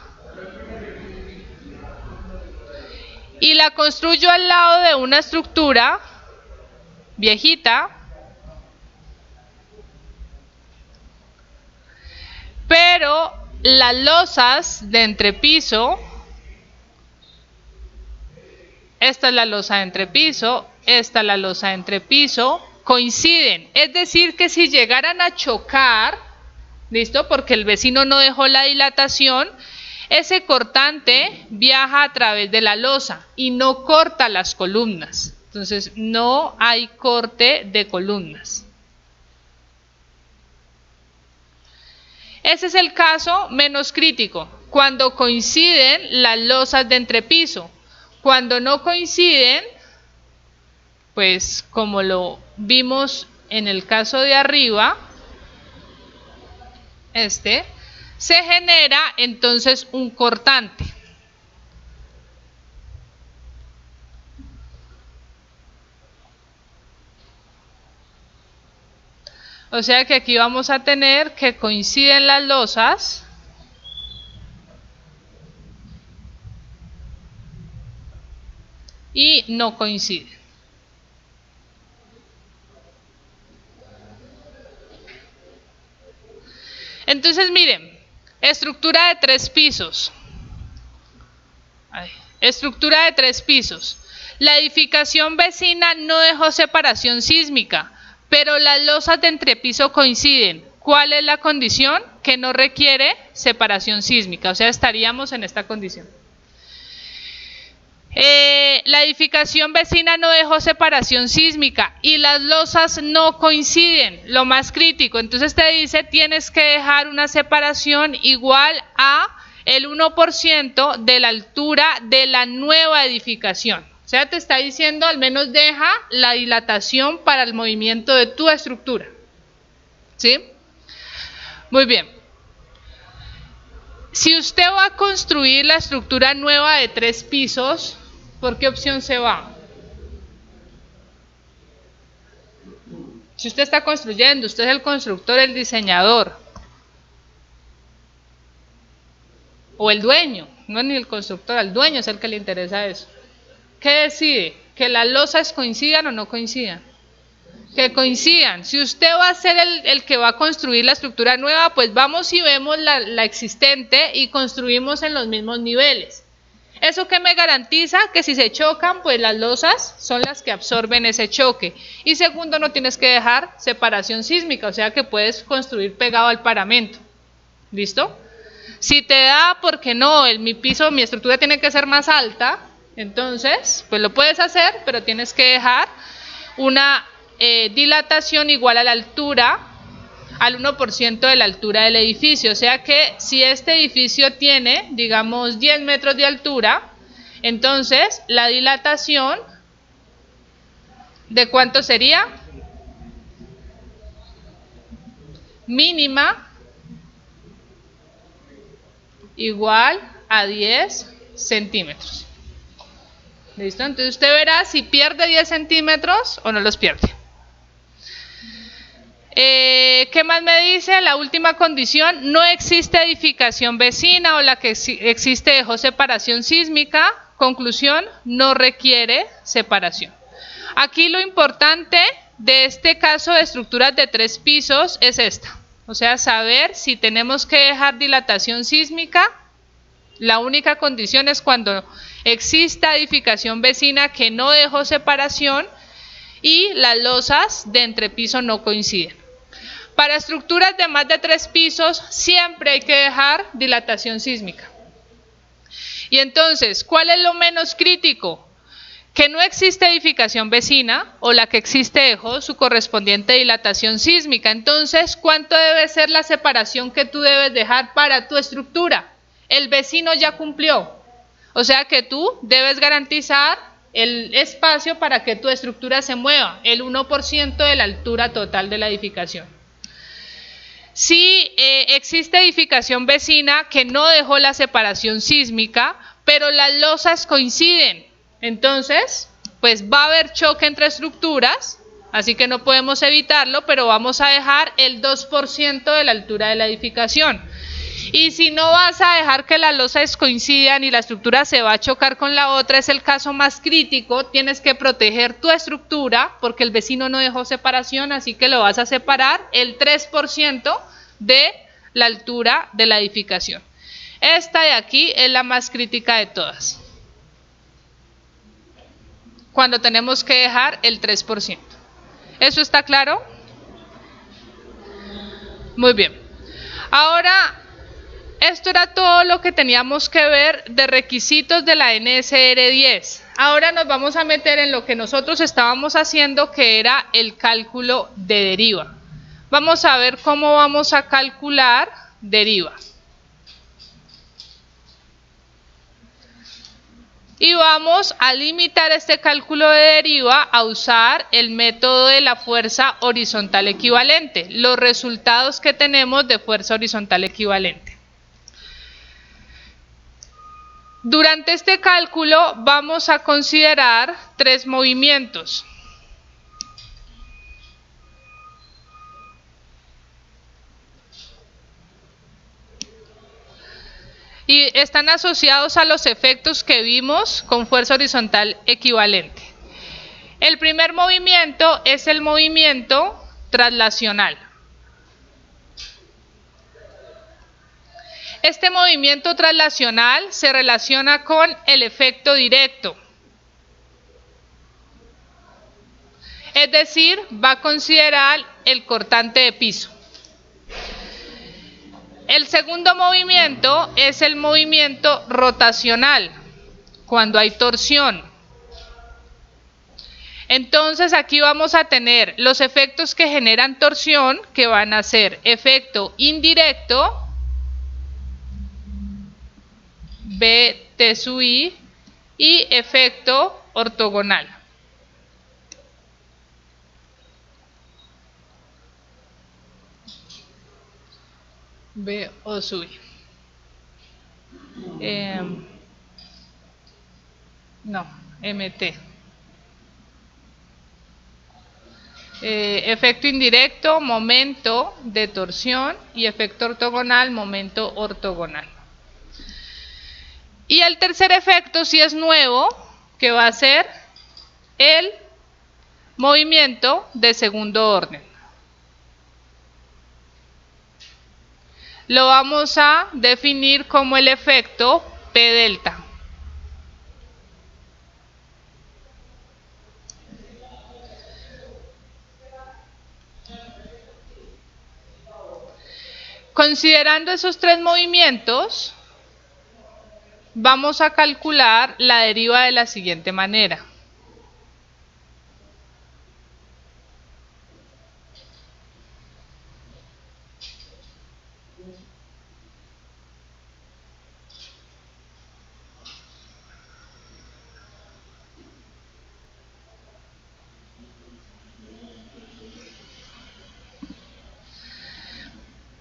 y la construyo al lado de una estructura viejita, pero las losas de entrepiso, esta es la losa de entrepiso, esta es la losa de entrepiso, coinciden. Es decir, que si llegaran a chocar, ¿Listo? Porque el vecino no dejó la dilatación. Ese cortante viaja a través de la losa y no corta las columnas. Entonces, no hay corte de columnas. Ese es el caso menos crítico, cuando coinciden las losas de entrepiso. Cuando no coinciden, pues como lo vimos en el caso de arriba, se genera entonces un cortante. O sea que aquí vamos a tener que coinciden las losas y no coinciden. Entonces miren, estructura de 3 pisos. Estructura de 3 pisos. La edificación vecina no dejó separación sísmica, pero las losas de entrepiso coinciden. ¿Cuál es la condición? Que no requiere separación sísmica, o sea, estaríamos en esta condición. La edificación vecina no dejó separación sísmica y las losas no coinciden, lo más crítico. Entonces te dice, tienes que dejar una separación igual a el 1% de la altura de la nueva edificación. O sea, te está diciendo, al menos deja la dilatación para el movimiento de tu estructura. ¿Sí? Muy bien. Si usted va a construir la estructura nueva de 3 pisos, ¿por qué opción se va? Si usted está construyendo, usted es el constructor, el diseñador. O el dueño, no es ni el constructor, al dueño es el que le interesa eso. ¿Qué decide? ¿Que las losas coincidan o no coincidan? Que coincidan. Si usted va a ser el que va a construir la estructura nueva, pues vamos y vemos la existente y construimos en los mismos niveles. ¿Eso qué me garantiza? Que si se chocan, pues las losas son las que absorben ese choque. Y segundo, no tienes que dejar separación sísmica, o sea que puedes construir pegado al paramento. ¿Listo? Si te da porque no, mi estructura tiene que ser más alta, entonces, pues lo puedes hacer, pero tienes que dejar una dilatación igual a la altura, al 1% de la altura del edificio. O sea que si este edificio tiene, digamos, 10 metros de altura, entonces la dilatación, ¿de cuánto sería? Mínima igual a 10 centímetros. ¿Listo? Entonces usted verá si pierde 10 centímetros o no los pierde. ¿Qué más me dice? La última condición, no existe edificación vecina o la que existe dejó separación sísmica. Conclusión, no requiere separación. Aquí lo importante de este caso de estructuras de 3 pisos es esta. O sea, saber si tenemos que dejar dilatación sísmica. La única condición es cuando exista edificación vecina que no dejó separación y las losas de entrepiso no coinciden. Para estructuras de más de 3 pisos siempre hay que dejar dilatación sísmica. Y entonces, ¿cuál es lo menos crítico? Que no existe edificación vecina o la que existe dejó su correspondiente dilatación sísmica. Entonces, ¿cuánto debe ser la separación que tú debes dejar para tu estructura? El vecino ya cumplió. O sea que tú debes garantizar el espacio para que tu estructura se mueva, el 1% de la altura total de la edificación. Si existe edificación vecina que no dejó la separación sísmica, pero las losas coinciden, entonces pues va a haber choque entre estructuras, así que no podemos evitarlo, pero vamos a dejar el 2% de la altura de la edificación. Y si no vas a dejar que las losas coincidan y la estructura se va a chocar con la otra, es el caso más crítico, tienes que proteger tu estructura porque el vecino no dejó separación, así que lo vas a separar el 3% de la altura de la edificación. Esta de aquí es la más crítica de todas. Cuando tenemos que dejar el 3%. ¿Eso está claro? Muy bien. Ahora, esto era todo lo que teníamos que ver de requisitos de la NSR 10. Ahora nos vamos a meter en lo que nosotros estábamos haciendo, que era el cálculo de deriva. Vamos a ver cómo vamos a calcular deriva. Y vamos a limitar este cálculo de deriva a usar el método de la fuerza horizontal equivalente, los resultados que tenemos de fuerza horizontal equivalente. Durante este cálculo vamos a considerar 3 movimientos. Y están asociados a los efectos que vimos con fuerza horizontal equivalente. El primer movimiento es el movimiento traslacional. Este movimiento traslacional se relaciona con el efecto directo. Es decir, va a considerar el cortante de piso. El segundo movimiento es el movimiento rotacional, cuando hay torsión. Entonces aquí vamos a tener los efectos que generan torsión, que van a ser efecto indirecto, Bt sub I, y efecto ortogonal. B o sub I. No, MT. Efecto indirecto, momento de torsión, y efecto ortogonal, momento ortogonal. Y el tercer efecto, si es nuevo, que va a ser el movimiento de segundo orden. Lo vamos a definir como el efecto P delta. Considerando esos 3 movimientos, vamos a calcular la deriva de la siguiente manera.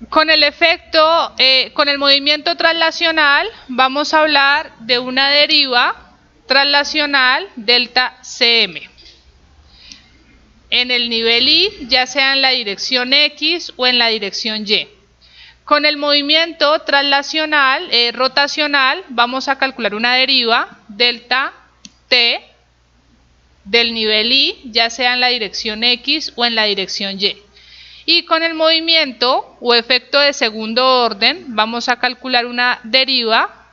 Con el efecto, con el movimiento traslacional, vamos a hablar de una deriva traslacional delta Cm. En el nivel I, ya sea en la dirección X o en la dirección Y. Con el movimiento traslacional, rotacional, vamos a calcular una deriva delta T del nivel I, ya sea en la dirección X o en la dirección Y. Y con el movimiento o efecto de segundo orden, vamos a calcular una deriva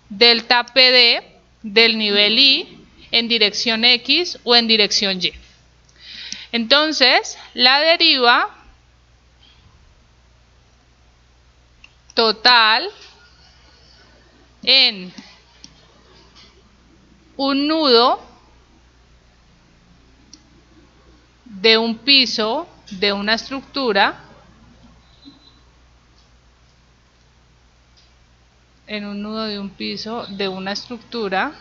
delta PD del nivel I en dirección X o en dirección Y. Entonces, la deriva total en un nudo de un piso de una estructura, en un nudo de un piso de una estructura,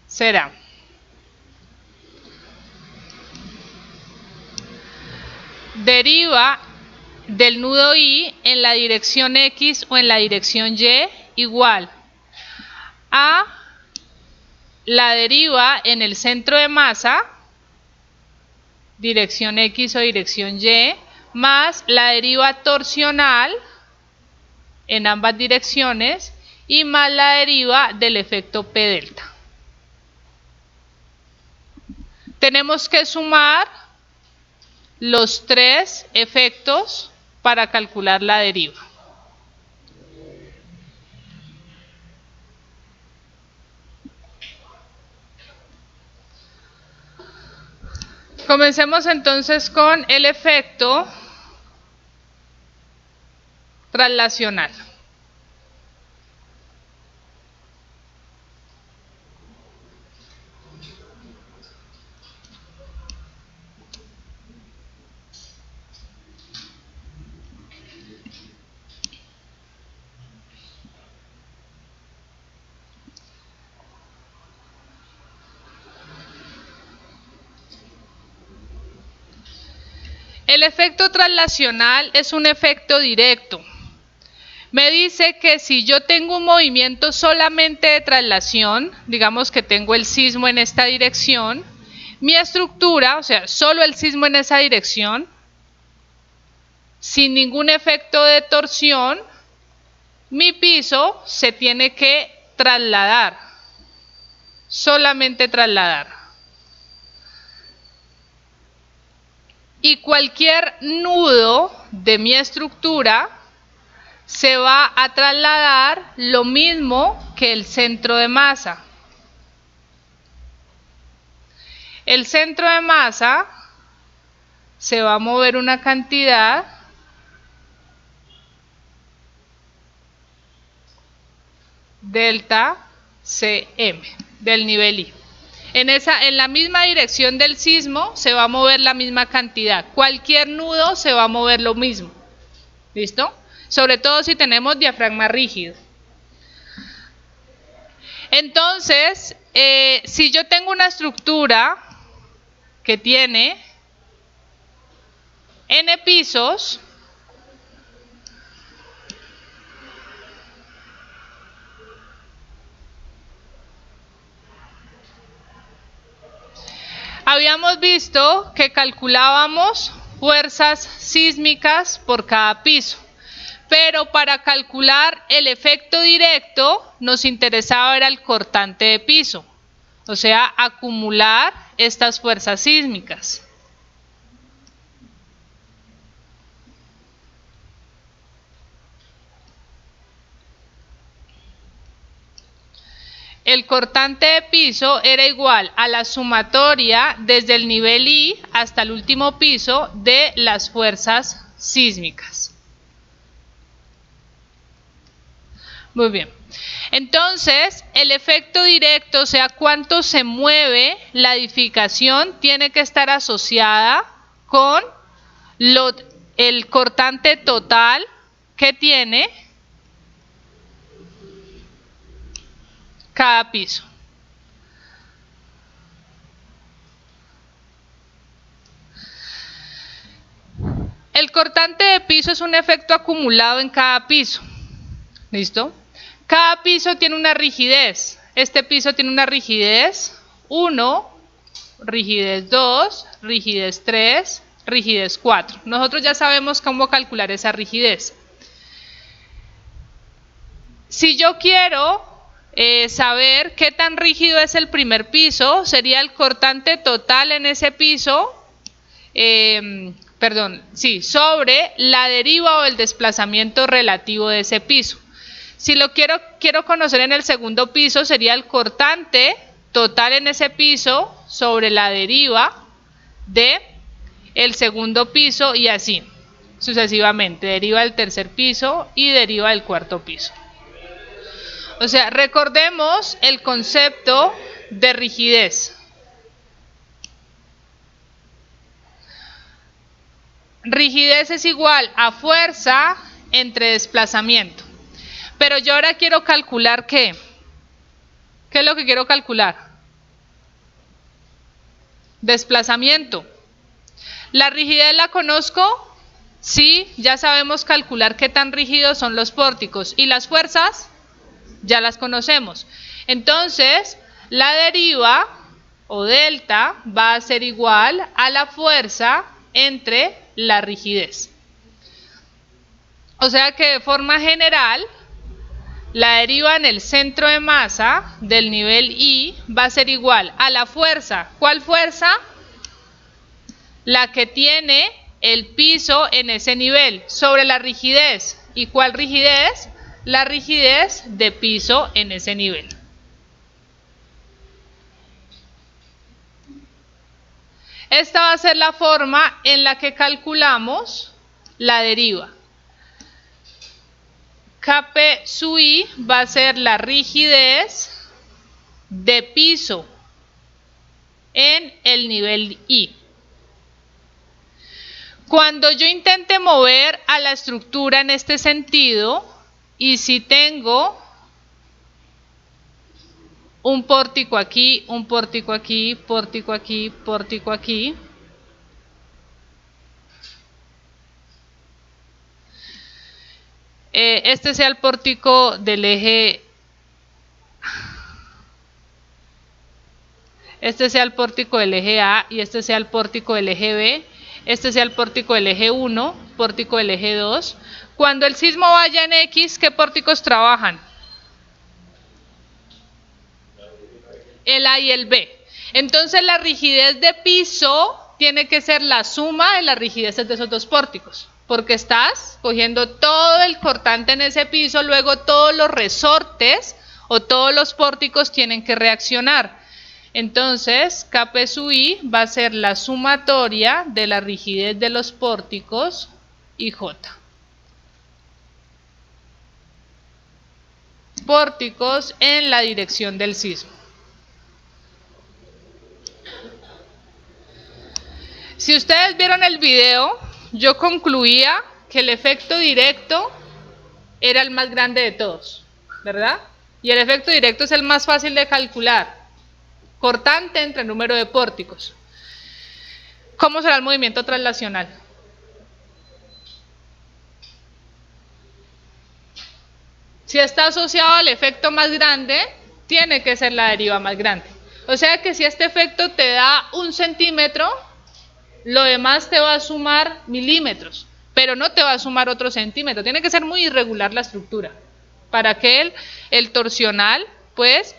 será deriva del nudo I en la dirección X o en la dirección Y igual a la deriva en el centro de masa, dirección X o dirección Y, más la deriva torsional en ambas direcciones y más la deriva del efecto P delta. Tenemos que sumar los 3 efectos para calcular la deriva. Comencemos entonces con el efecto traslacional. El efecto traslacional es un efecto directo. Me dice que si yo tengo un movimiento solamente de traslación, digamos que tengo el sismo en esta dirección, mi estructura, o sea, solo el sismo en esa dirección, sin ningún efecto de torsión, mi piso se tiene que trasladar, solamente trasladar. Y cualquier nudo de mi estructura se va a trasladar lo mismo que el centro de masa. El centro de masa se va a mover una cantidad delta Cm del nivel I. En la misma dirección del sismo se va a mover la misma cantidad. Cualquier nudo se va a mover lo mismo. ¿Listo? Sobre todo si tenemos diafragma rígido. Entonces, si yo tengo una estructura que tiene n pisos, habíamos visto que calculábamos fuerzas sísmicas por cada piso, pero para calcular el efecto directo nos interesaba era el cortante de piso, o sea, acumular estas fuerzas sísmicas. El cortante de piso era igual a la sumatoria desde el nivel I hasta el último piso de las fuerzas sísmicas. Muy bien. Entonces, el efecto directo, o sea, cuánto se mueve la edificación, tiene que estar asociada con el cortante total que tiene cada piso. El cortante de piso es un efecto acumulado en cada piso. ¿Listo? Cada piso tiene una rigidez. Este piso tiene una rigidez 1, rigidez 2, rigidez 3, rigidez 4. Nosotros ya sabemos cómo calcular esa rigidez. Si yo quiero saber qué tan rígido es el primer piso, sería el cortante total en ese piso, sobre la deriva o el desplazamiento relativo de ese piso. Si lo quiero conocer en el segundo piso, sería el cortante total en ese piso sobre la deriva de el segundo piso y así sucesivamente, deriva del tercer piso y deriva del cuarto piso. O sea, recordemos el concepto de rigidez. Rigidez es igual a fuerza entre desplazamiento. Pero yo ahora quiero calcular ¿qué? ¿Qué es lo que quiero calcular? Desplazamiento. ¿La rigidez la conozco? Sí, ya sabemos calcular qué tan rígidos son los pórticos. ¿Y las fuerzas? Ya las conocemos. Entonces, la deriva o delta va a ser igual a la fuerza entre la rigidez. O sea que de forma general, la deriva en el centro de masa del nivel I va a ser igual a la fuerza. ¿Cuál fuerza? La que tiene el piso en ese nivel sobre la rigidez. ¿Y cuál rigidez? La rigidez de piso en ese nivel. Esta va a ser la forma en la que calculamos la deriva. Kp sub i va a ser la rigidez de piso en el nivel I. Cuando yo intente mover a la estructura en este sentido, y si tengo un pórtico aquí, un pórtico aquí, pórtico aquí, pórtico aquí, este sea el pórtico del eje, este sea el pórtico del eje A y este sea el pórtico del eje B, este sea el pórtico del eje 1, pórtico del eje 2. Cuando el sismo vaya en X, ¿qué pórticos trabajan? El A y el B. Entonces la rigidez de piso tiene que ser la suma de las rigideces de esos dos pórticos, porque estás cogiendo todo el cortante en ese piso, luego todos los resortes o todos los pórticos tienen que reaccionar. Entonces, Kp sub i va a ser la sumatoria de la rigidez de los pórticos y J. Pórticos en la dirección del sismo. Si ustedes vieron el video, yo concluía que el efecto directo era el más grande de todos, ¿verdad? Y el efecto directo es el más fácil de calcular. Cortante entre el número de pórticos. ¿Cómo será el movimiento traslacional? Si está asociado al efecto más grande, tiene que ser la deriva más grande. O sea que si este efecto te da 1 centímetro, lo demás te va a sumar milímetros, pero no te va a sumar otro centímetro. Tiene que ser muy irregular la estructura para que el torsional pues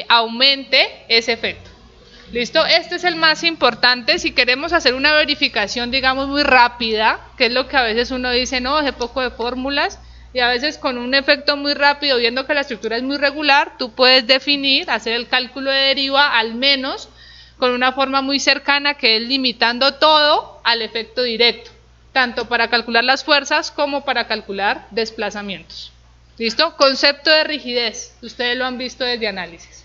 aumente ese efecto. ¿Listo? Este es el más importante si queremos hacer una verificación, digamos, muy rápida, que es lo que a veces uno dice, no, hace poco de fórmulas, y a veces con un efecto muy rápido, viendo que la estructura es muy regular, tú puedes definir, hacer el cálculo de deriva, al menos con una forma muy cercana, que es limitando todo al efecto directo, tanto para calcular las fuerzas como para calcular desplazamientos. ¿Listo? Concepto de rigidez, ustedes lo han visto desde análisis.